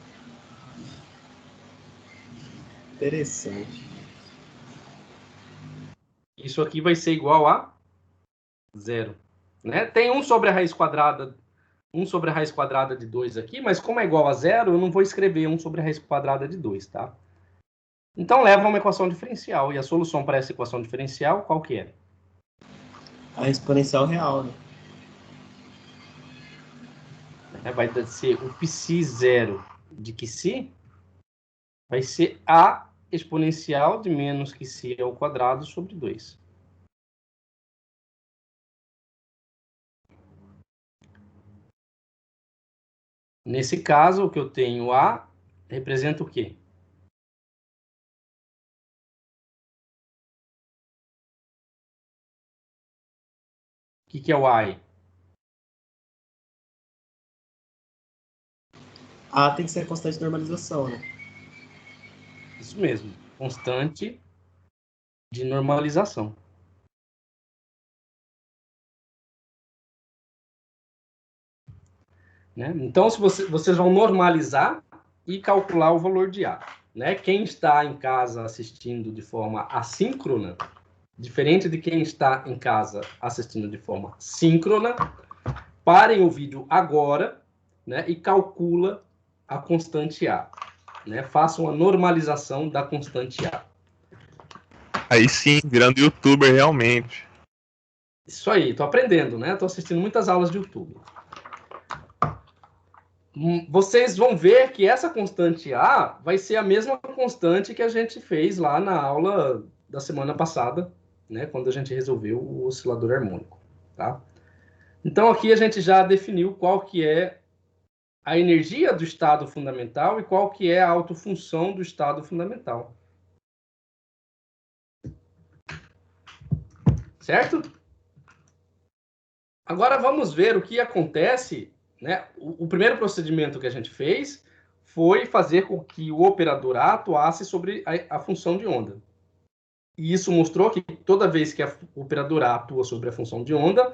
Interessante. Isso aqui vai ser igual a zero. Né? Tem 1 sobre a raiz quadrada, 1 sobre a raiz quadrada de 2 aqui, mas como é igual a zero, eu não vou escrever 1 sobre a raiz quadrada de 2, tá? Então leva a uma equação diferencial. E a solução para essa equação diferencial, qual que é? A exponencial real, né? Vai ser o psi 0 de xi, vai ser a exponencial de menos xi ao quadrado sobre 2. Nesse caso, o que eu tenho A representa o quê? O que é o A aí? A tem que ser a constante de normalização, né? Isso mesmo, constante de normalização. Né? Então, se vocês vão normalizar e calcular o valor de A. Né? Quem está em casa assistindo de forma assíncrona, diferente de quem está em casa assistindo de forma síncrona, parem o vídeo agora, né, e calcula a constante A. Né? Façam a normalização da constante A. Aí sim, virando youtuber realmente. Isso aí, estou aprendendo, né? Estou assistindo muitas aulas de YouTube. Vocês vão ver que essa constante A vai ser a mesma constante que a gente fez lá na aula da semana passada, né, quando a gente resolveu o oscilador harmônico, tá? Então aqui a gente já definiu qual que é a energia do estado fundamental e qual que é a autofunção do estado fundamental. Certo? Agora vamos ver o que acontece, né? O primeiro procedimento que a gente fez foi fazer com que o operador A atuasse sobre a função de onda. E isso mostrou que toda vez que o operador A atua sobre a função de onda,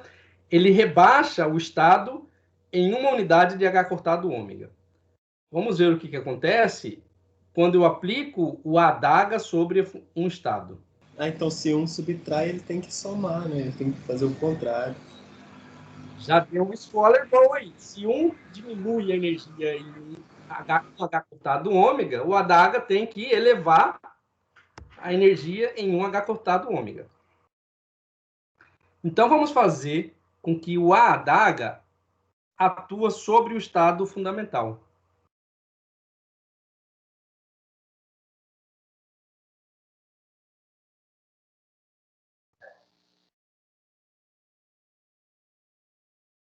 ele rebaixa o estado em uma unidade de H cortado ômega. Vamos ver o que acontece quando eu aplico o adaga sobre um estado. Ah, então se um subtrai, ele tem que somar, né? Ele tem que fazer o contrário. Já deu um spoiler bom aí. Se um diminui a energia em H cortado ômega, o adaga tem que elevar a energia em 1H cortado ômega. Então, vamos fazer com que o A adaga atua sobre o estado fundamental.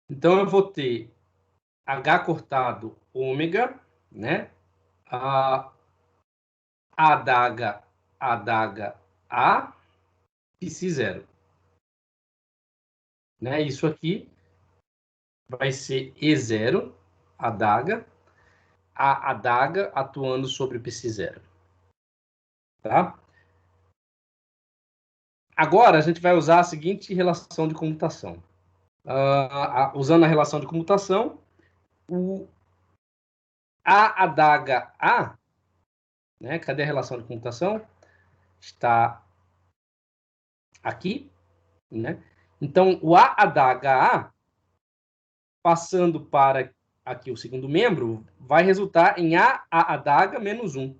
Então, eu vou ter H cortado ômega, né? A adaga A, psi0. Né? Isso aqui vai ser E0, adaga, a adaga atuando sobre o psi0. Tá? Agora, a gente vai usar a seguinte relação de comutação. Usando a relação de comutação, o A adaga A, né? Cadê a relação de comutação? Está aqui, né? Então, o A adaga A, passando para aqui o segundo membro, vai resultar em A adaga menos 1.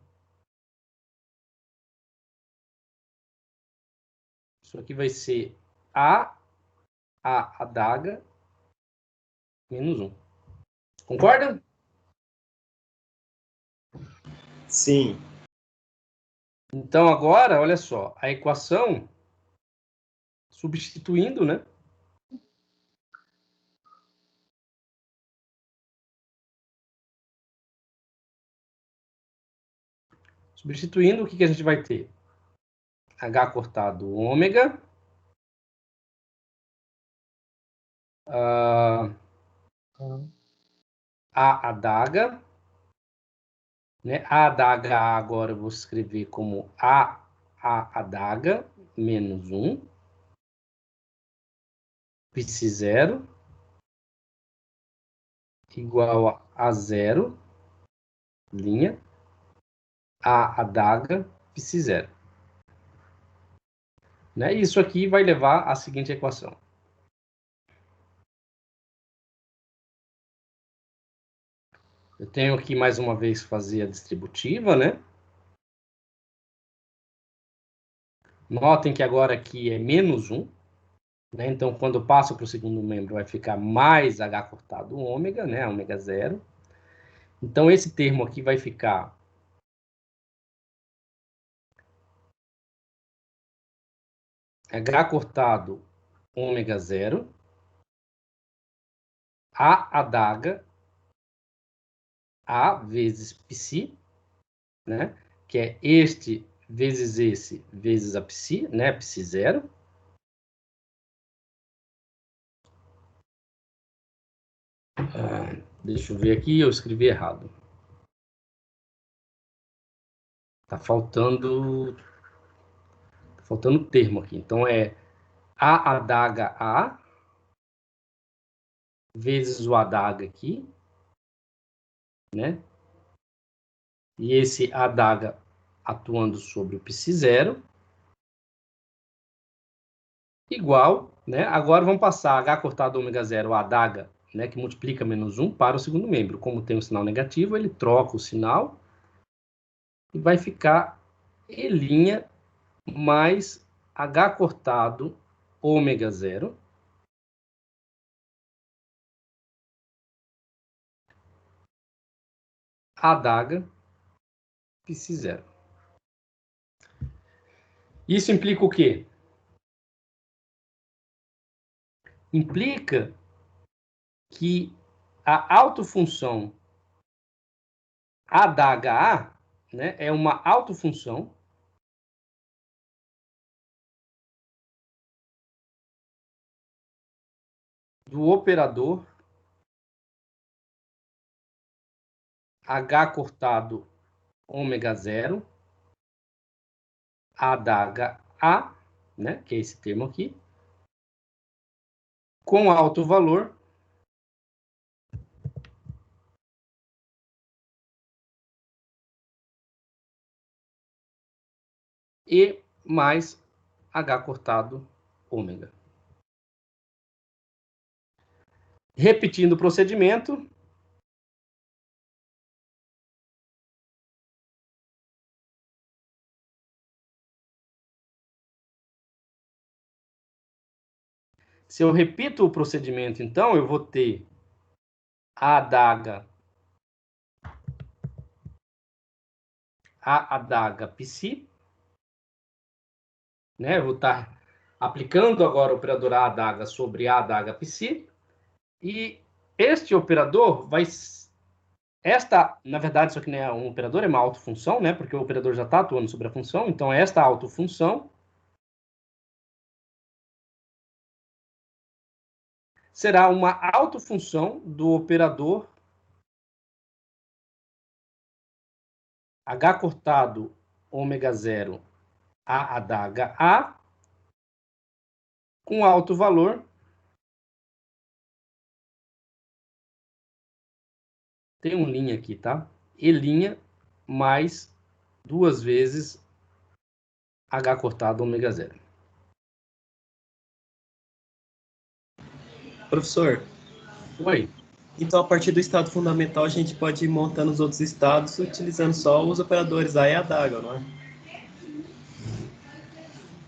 Isso aqui vai ser A adaga menos 1. Concorda? Sim. Então, agora, olha só, a equação, substituindo, né? Substituindo, o que a gente vai ter? H cortado ômega. A adaga. Né? A adaga A agora eu vou escrever como A adaga menos 1. Psi0 igual a 0, linha, A adaga, psi0. Né? Isso aqui vai levar à seguinte equação. Eu tenho aqui, mais uma vez, fazer a distributiva, né? Notem que agora aqui é menos 1. Né? Então, quando eu passo para o segundo membro, vai ficar mais H cortado ômega, né? Ômega 0. Então, esse termo aqui vai ficar H cortado ômega 0. A adaga A vezes psi, né? Que é este vezes esse vezes a psi, né? Psi0. Deixa eu ver aqui, eu escrevi errado. Tá faltando termo aqui. Então, é A adaga A vezes o adaga aqui, né? E esse adaga atuando sobre o psi0 igual, né? Agora vamos passar H cortado ômega 0, o adaga, né? Que multiplica menos 1 para o segundo membro. Como tem um sinal negativo, ele troca o sinal e vai ficar E' mais H cortado ômega 0 adaga psi0. Isso implica o quê? Implica que a autofunção adaga A, né, é uma autofunção do operador H cortado ômega 0 adaga A, né, que é esse termo aqui, com alto valor E mais H cortado ômega. Repetindo o procedimento, se eu repito o procedimento, então, eu vou ter a adaga psi, né? Eu vou estar aplicando agora o operador a adaga sobre a adaga psi, e este operador vai... na verdade, isso aqui não é um operador, é uma autofunção, né? Porque o operador já está atuando sobre a função, então esta autofunção será uma autofunção do operador H cortado ômega 0 a adaga A com alto valor tem um linha aqui, tá? E linha mais 2 vezes H cortado ômega 0. Professor, Oi. então a partir do estado fundamental a gente pode ir montando os outros estados utilizando só os operadores A e adaga, não é?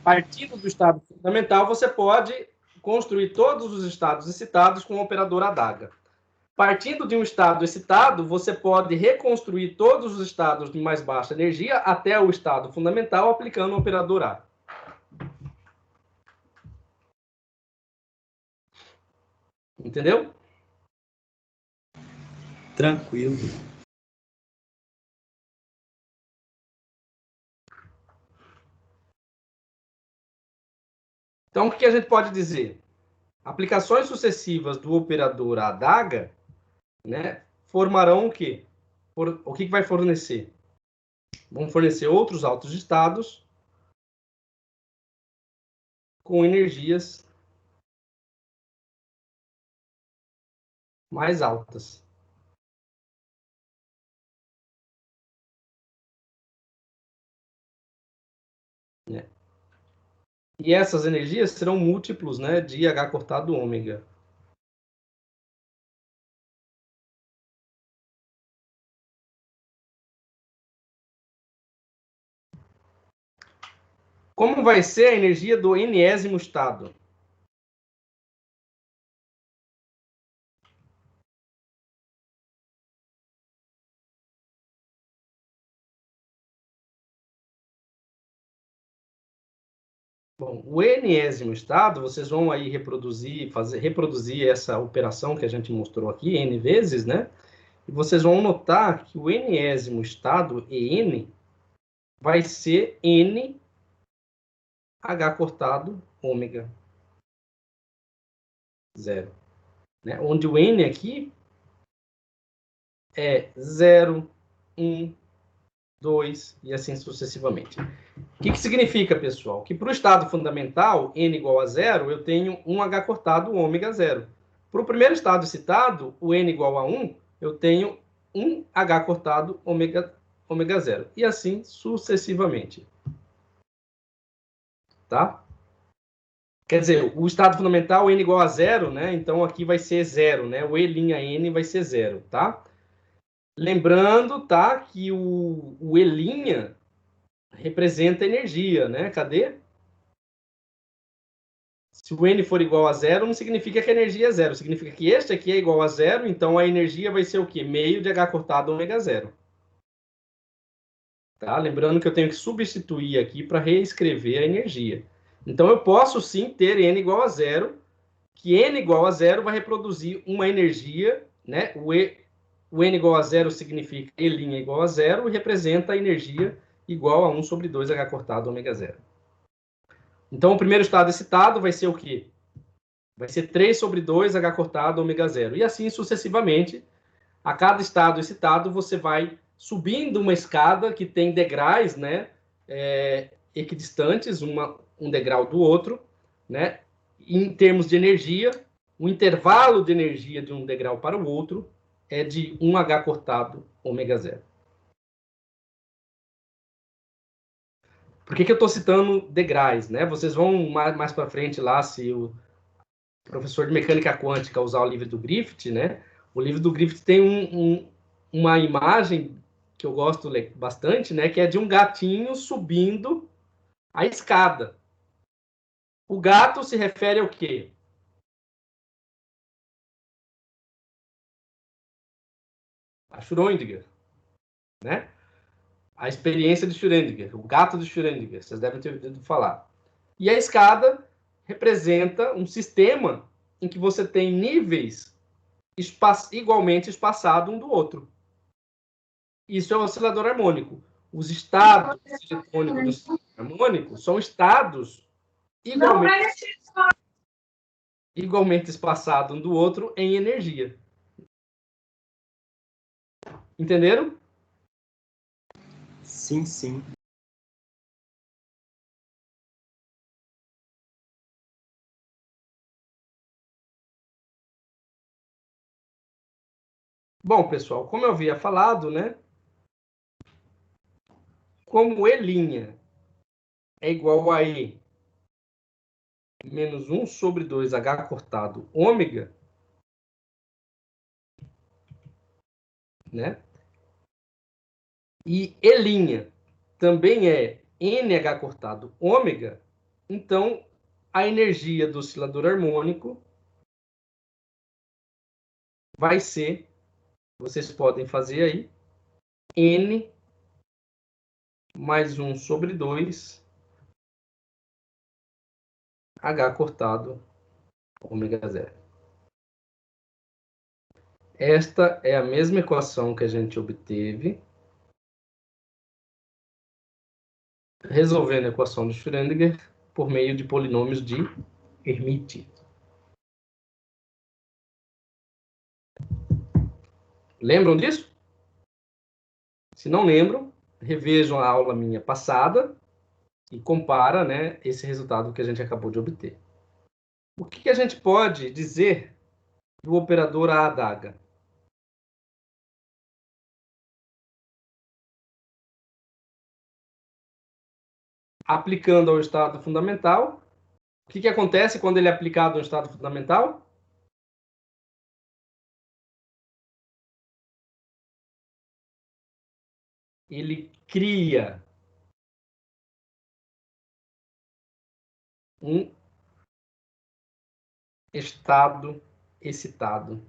Partindo do estado fundamental, você pode construir todos os estados excitados com o operador adaga. Partindo de um estado excitado, você pode reconstruir todos os estados de mais baixa energia até o estado fundamental aplicando o operador A. Entendeu? Tranquilo. Então, o que a gente pode dizer? Aplicações sucessivas do operador adaga, né, formarão o quê? O que vai fornecer? Vão fornecer outros altos estados com energias mais altas. Né? E essas energias serão múltiplos, né, de H cortado ômega. Como vai ser a energia do enésimo estado? Bom, o enésimo estado, vocês vão aí reproduzir essa operação que a gente mostrou aqui, n vezes, né? E vocês vão notar que o enésimo estado, EN, vai ser N H cortado ômega 0. Né? Onde o N aqui é 0, 1, 2 e assim sucessivamente. O que significa, pessoal? Que para o estado fundamental, N igual a 0, eu tenho 1H cortado ômega 0. Para o primeiro estado excitado, o N igual a 1, eu tenho 1H cortado ômega 0. E assim sucessivamente. Tá? Quer dizer, o estado fundamental, N igual a 0, né? Então aqui vai ser 0, né? O E'N vai ser 0, tá? Lembrando, tá, que o E' representa energia, né? Cadê? Se o N for igual a 0, não significa que a energia é 0. Significa que este aqui é igual a 0, então a energia vai ser o quê? Meio de H cortado ômega 0. Tá? Lembrando que eu tenho que substituir aqui para reescrever a energia. Então eu posso sim ter N igual a 0, que N igual a 0 vai reproduzir uma energia, né? O N igual a 0 significa E' igual a 0 e representa a energia igual a 1 sobre 2 H cortado ômega 0. Então, o primeiro estado excitado vai ser o quê? Vai ser 3 sobre 2 H cortado ômega 0. E assim sucessivamente, a cada estado excitado, você vai subindo uma escada que tem degraus, né? Equidistantes, um degrau do outro, né? Em termos de energia, o intervalo de energia de um degrau para o outro é de 1H cortado ômega 0. Por que que eu estou citando deGrasse, né? Vocês vão mais para frente lá, se o professor de mecânica quântica usar o livro do Griffith, né? O livro do Griffith tem uma imagem que eu gosto bastante, né? Que é de um gatinho subindo a escada. O gato se refere ao quê? A Schrödinger, né? A experiência de Schrödinger, o gato de Schrödinger, vocês devem ter ouvido falar. E a escada representa um sistema em que você tem níveis igualmente espaçados um do outro. Isso é um oscilador harmônico. Os estados eletrônicos do sistema harmônico são estados igualmente espaçados um do outro em energia. Entenderam? Sim, sim. Bom, pessoal, como eu havia falado, né? Como E' é igual a E menos 1 sobre 2 H cortado ômega, né? E E' também é NH cortado ômega, então a energia do oscilador harmônico vai ser, vocês podem fazer aí, N mais 1 sobre 2 H cortado ômega zero. Esta é a mesma equação que a gente obteve resolvendo a equação de Schrödinger por meio de polinômios de Hermite. Lembram disso? Se não lembram, revejam a aula minha passada e compara, né, esse resultado que a gente acabou de obter. O que a gente pode dizer do operador a adaga? Aplicando ao estado fundamental, o que acontece quando ele é aplicado ao estado fundamental? Ele cria um estado excitado.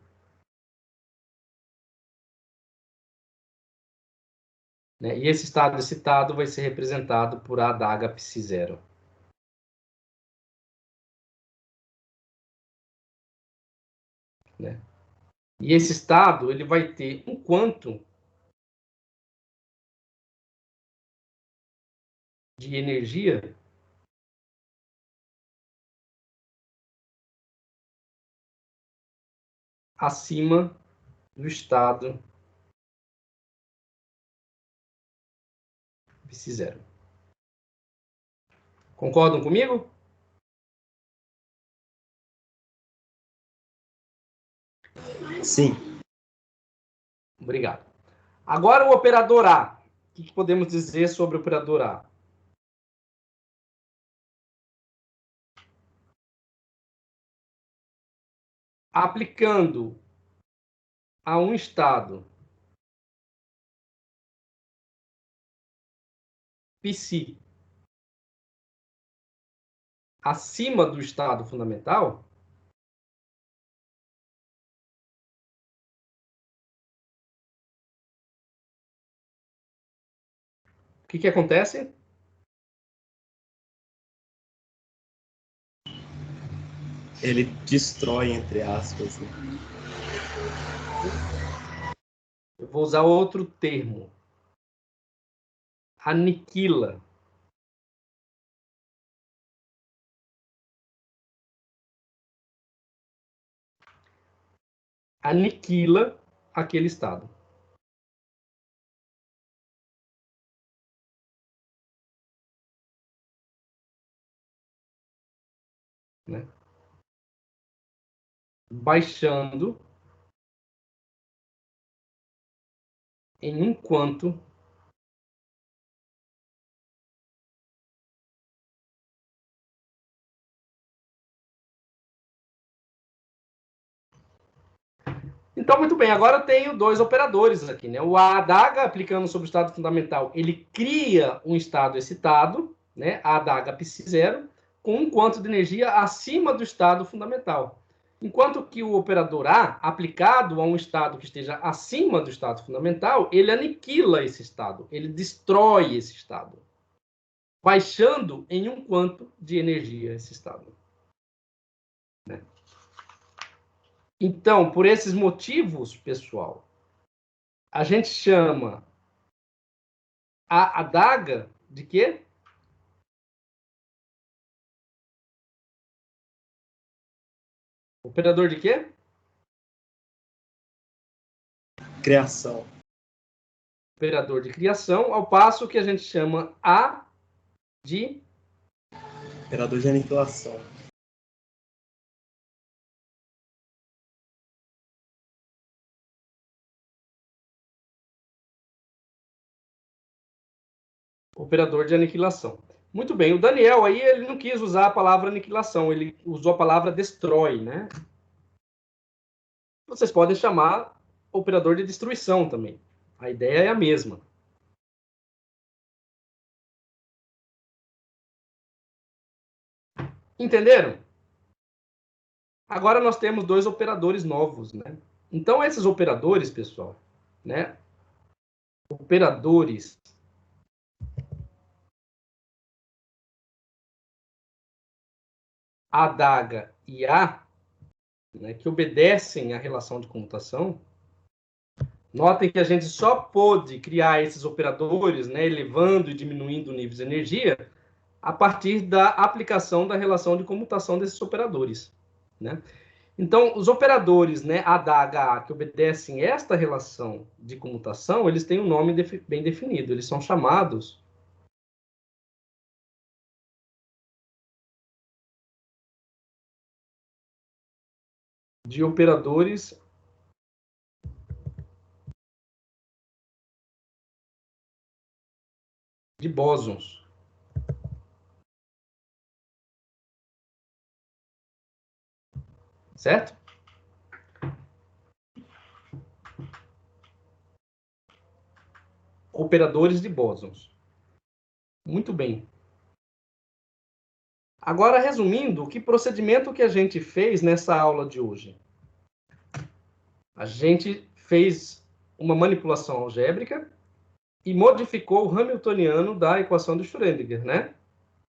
Né? E esse estado excitado vai ser representado por A adaga psi0. Né? E esse estado ele vai ter um quantum de energia acima do estado psi0. Concordam comigo? Sim. Obrigado. Agora o operador A. O que podemos dizer sobre o operador A? Aplicando a um estado psi acima do estado fundamental, o que acontece? Ele destrói, entre aspas. Né? Eu vou usar outro termo. Aniquila. Aniquila aquele estado. Né? Baixando em um quanto Então, muito bem, agora eu tenho dois operadores aqui, né? O A adaga, aplicando sobre o estado fundamental, ele cria um estado excitado, né? A adaga psi0, com um quanto de energia acima do estado fundamental. Enquanto que o operador A, aplicado a um estado que esteja acima do estado fundamental, ele aniquila esse estado, ele destrói esse estado, baixando em um quanto de energia esse estado. Né? Então, por esses motivos, pessoal, a gente chama a adaga de quê? Operador de quê? Criação. Operador de criação, ao passo que a gente chama A de Operador de aniquilação. operador de aniquilação. Muito bem, o Daniel aí ele não quis usar a palavra aniquilação, ele usou a palavra destrói, né? Vocês podem chamar operador de destruição também. A ideia é a mesma. Entenderam? Agora nós temos dois operadores novos, né? Então esses operadores, pessoal, né? Operadores adaga e A, né, que obedecem à relação de comutação. Notem que a gente só pôde criar esses operadores, né, elevando e diminuindo níveis de energia, a partir da aplicação da relação de comutação desses operadores. Né? Então, os operadores, né, ADA, que obedecem esta relação de comutação, eles têm um nome bem definido. Eles são chamados de operadores de bósons. Certo? Operadores de bósons. Muito bem. Agora, resumindo, que procedimento que a gente fez nessa aula de hoje? A gente fez uma manipulação algébrica e modificou o hamiltoniano da equação de Schrödinger, né?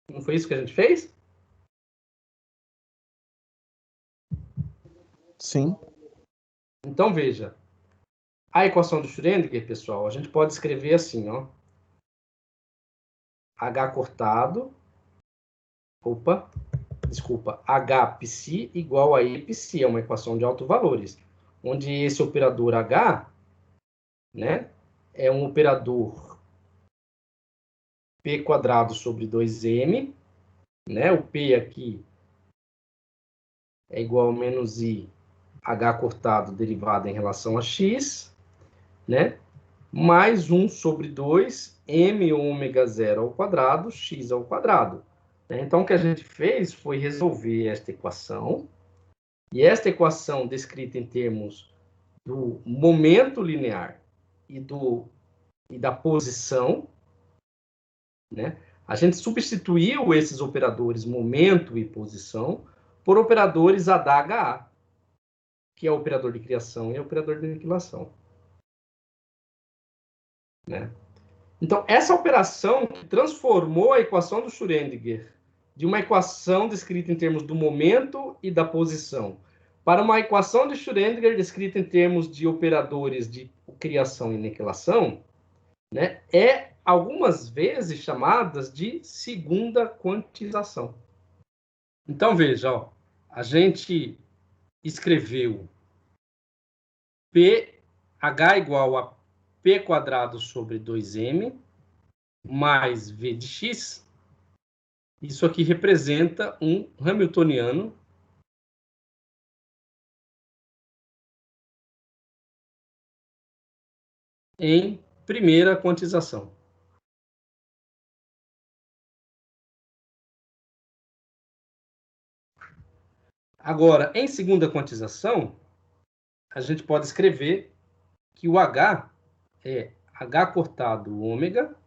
Não foi isso que a gente fez? Sim. Então, veja. A equação de Schrödinger, pessoal, a gente pode escrever assim, ó. H cortado. Opa. Desculpa. H psi igual a E psi. É uma equação de autovalores. Onde esse operador H, né? É um operador P quadrado sobre 2M. Né? O P aqui é igual a menos I H cortado derivado em relação a X, né? Mais 1 sobre 2, M ômega 0 ao quadrado, X ao quadrado. Então, o que a gente fez foi resolver esta equação, e esta equação descrita em termos do momento linear e da posição, né? A gente substituiu esses operadores momento e posição por operadores ADA-HA, que é o operador de criação e o operador de aniquilação. Né? Então, essa operação que transformou a equação do Schrödinger de uma equação descrita em termos do momento e da posição para uma equação de Schrödinger descrita em termos de operadores de criação e aniquilação, né, é algumas vezes chamadas de segunda quantização. Então, veja, ó, a gente escreveu H igual a P quadrado sobre 2M mais V de X. Isso aqui representa um hamiltoniano em primeira quantização. Agora, em segunda quantização, a gente pode escrever que o H é H cortado ômega,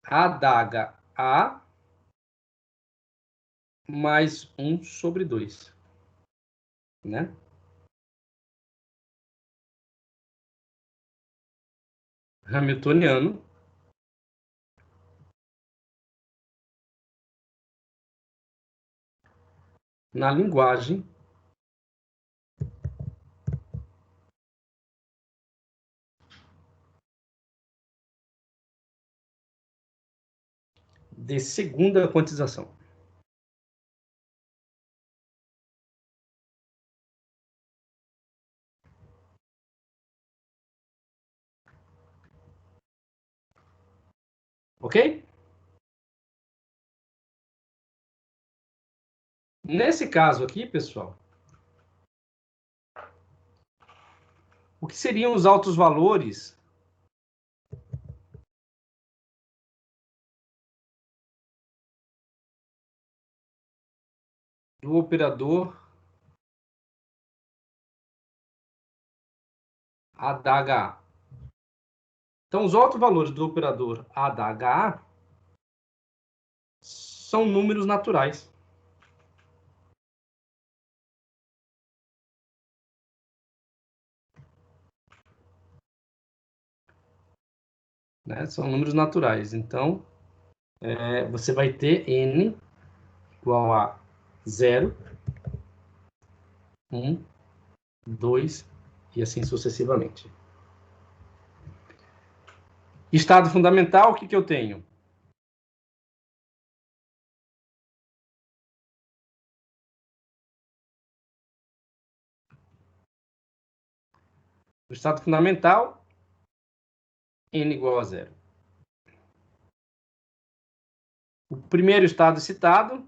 adaga A, mais 1 sobre 2. Né? Hamiltoniano. Na linguagem de segunda quantização. Ok? Nesse caso aqui, pessoal, o que seriam os altos valores do operador ADH? Então, os altos valores do operador ADH são números naturais. Né? São números naturais. Então, você vai ter N igual a 0, 1, 2 e assim sucessivamente. Estado fundamental, o que eu tenho? O estado fundamental, N igual a 0. O primeiro estado citado,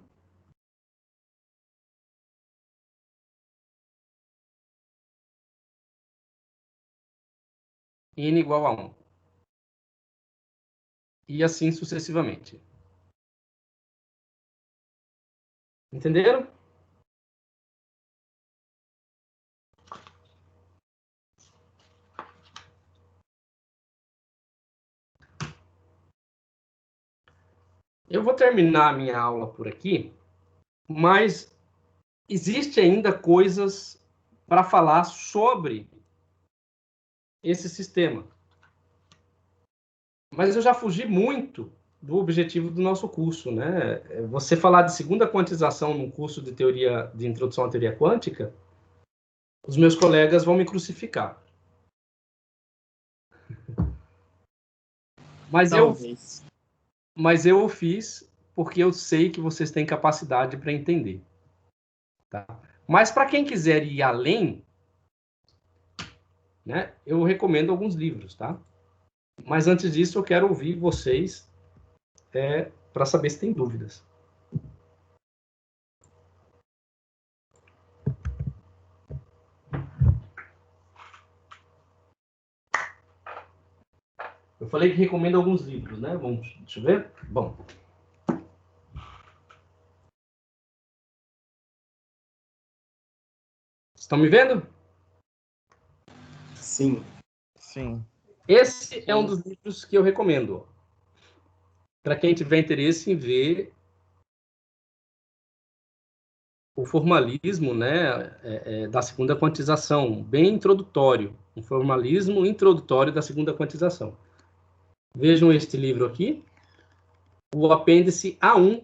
N igual a 1. E assim sucessivamente. Entenderam? Eu vou terminar a minha aula por aqui, mas existe ainda coisas para falar sobre esse sistema. Mas eu já fugi muito do objetivo do nosso curso, né? Você falar de segunda quantização num curso de teoria de introdução à teoria quântica, os meus colegas vão me crucificar. Mas eu o fiz porque eu sei que vocês têm capacidade para entender. Tá? Mas para quem quiser ir além, né, eu recomendo alguns livros, tá? Mas antes disso, eu quero ouvir vocês para saber se tem dúvidas. Eu falei que recomendo alguns livros, né? Deixa eu ver. Bom. Estão me vendo? Sim. Sim. Esse é um dos livros que eu recomendo. Para quem tiver interesse em ver o formalismo, né, da segunda quantização, bem introdutório. Um formalismo introdutório da segunda quantização. Vejam este livro aqui. O apêndice A1,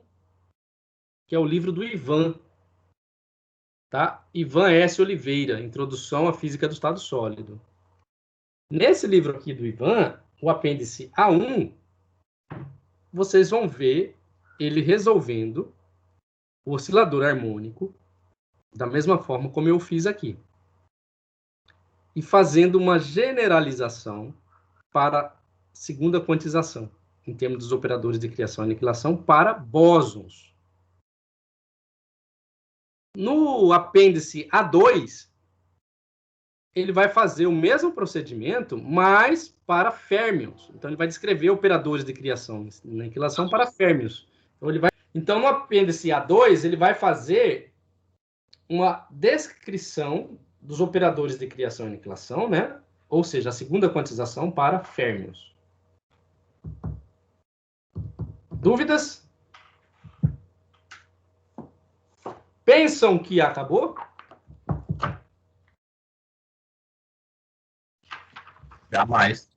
que é o livro do Ivan. Tá? Ivan S. Oliveira, Introdução à Física do Estado Sólido. Nesse livro aqui do Ivan, o apêndice A1, vocês vão ver ele resolvendo o oscilador harmônico da mesma forma como eu fiz aqui. E fazendo uma generalização para segunda quantização, em termos dos operadores de criação e aniquilação, para bósons. No apêndice A2, ele vai fazer o mesmo procedimento, mas para férmions. Então, ele vai descrever operadores de criação e aniquilação para férmions. Então, no apêndice A2, ele vai fazer uma descrição dos operadores de criação e aniquilação, né? Ou seja, a segunda quantização para férmions. Dúvidas? Pensam que acabou? Jamais.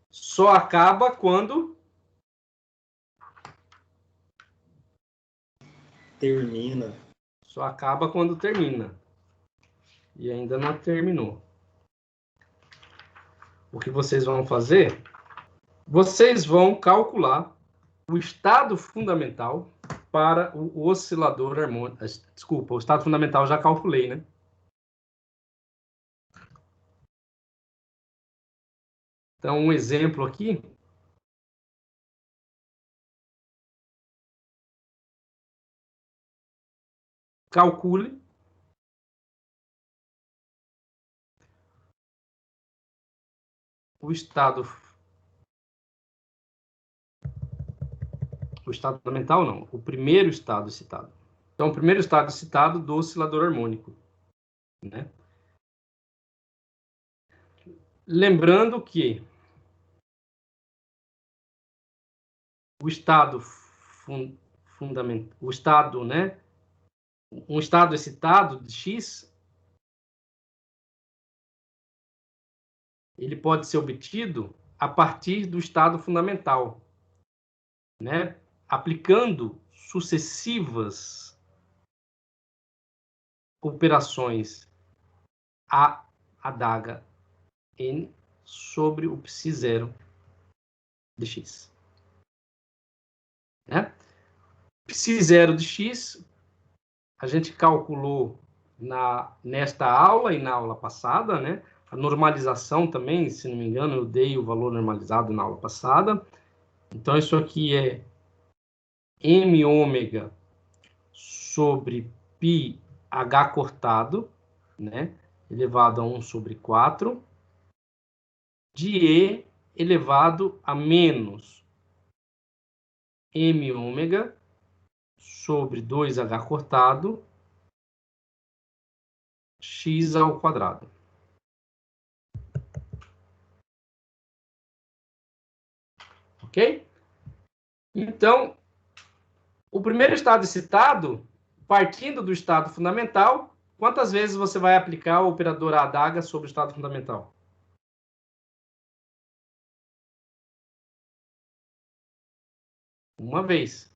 Só acaba quando Termina. Só acaba quando termina. E ainda não terminou. O que vocês vão fazer? Vocês vão calcular o estado fundamental para o oscilador harmônico. Desculpa, o estado fundamental já calculei, né? Então, um exemplo aqui. Calcule o estado fundamental, não. O primeiro estado excitado. Então, o primeiro estado excitado do oscilador harmônico, né? Lembrando que o estado fundamental, o estado, né? Um estado excitado de X, ele pode ser obtido a partir do estado fundamental, né? Aplicando sucessivas operações a adaga N sobre o psi0 de X. Né? Psi0 de X, a gente calculou nesta aula e na aula passada, né? A normalização também, se não me engano, eu dei o valor normalizado na aula passada. Então, isso aqui é m ômega sobre π h cortado, né? Elevado a 1 sobre 4, de E elevado a menos m ômega sobre 2h cortado, x ao quadrado. Ok? Então, o primeiro estado excitado, partindo do estado fundamental, quantas vezes você vai aplicar o operador a adaga sobre o estado fundamental? Uma vez.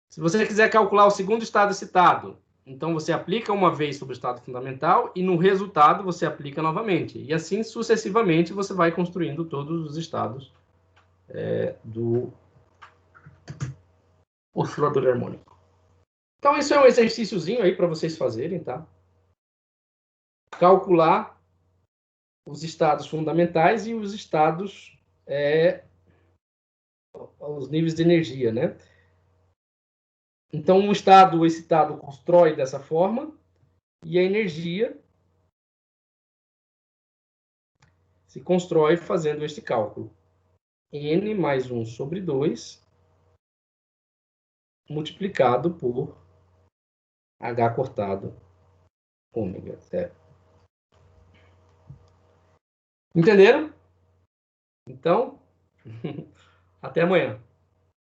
Se você quiser calcular o segundo estado excitado, então você aplica uma vez sobre o estado fundamental e no resultado você aplica novamente. E assim sucessivamente você vai construindo todos os estados do oscilador harmônico. Então, isso é um exercíciozinho aí para vocês fazerem, tá? Calcular os estados fundamentais e os estados, os níveis de energia, né? Então, um estado excitado constrói dessa forma e a energia se constrói fazendo este cálculo. N mais 1 sobre 2 multiplicado por H cortado ômega, certo? Entenderam? Então, até amanhã.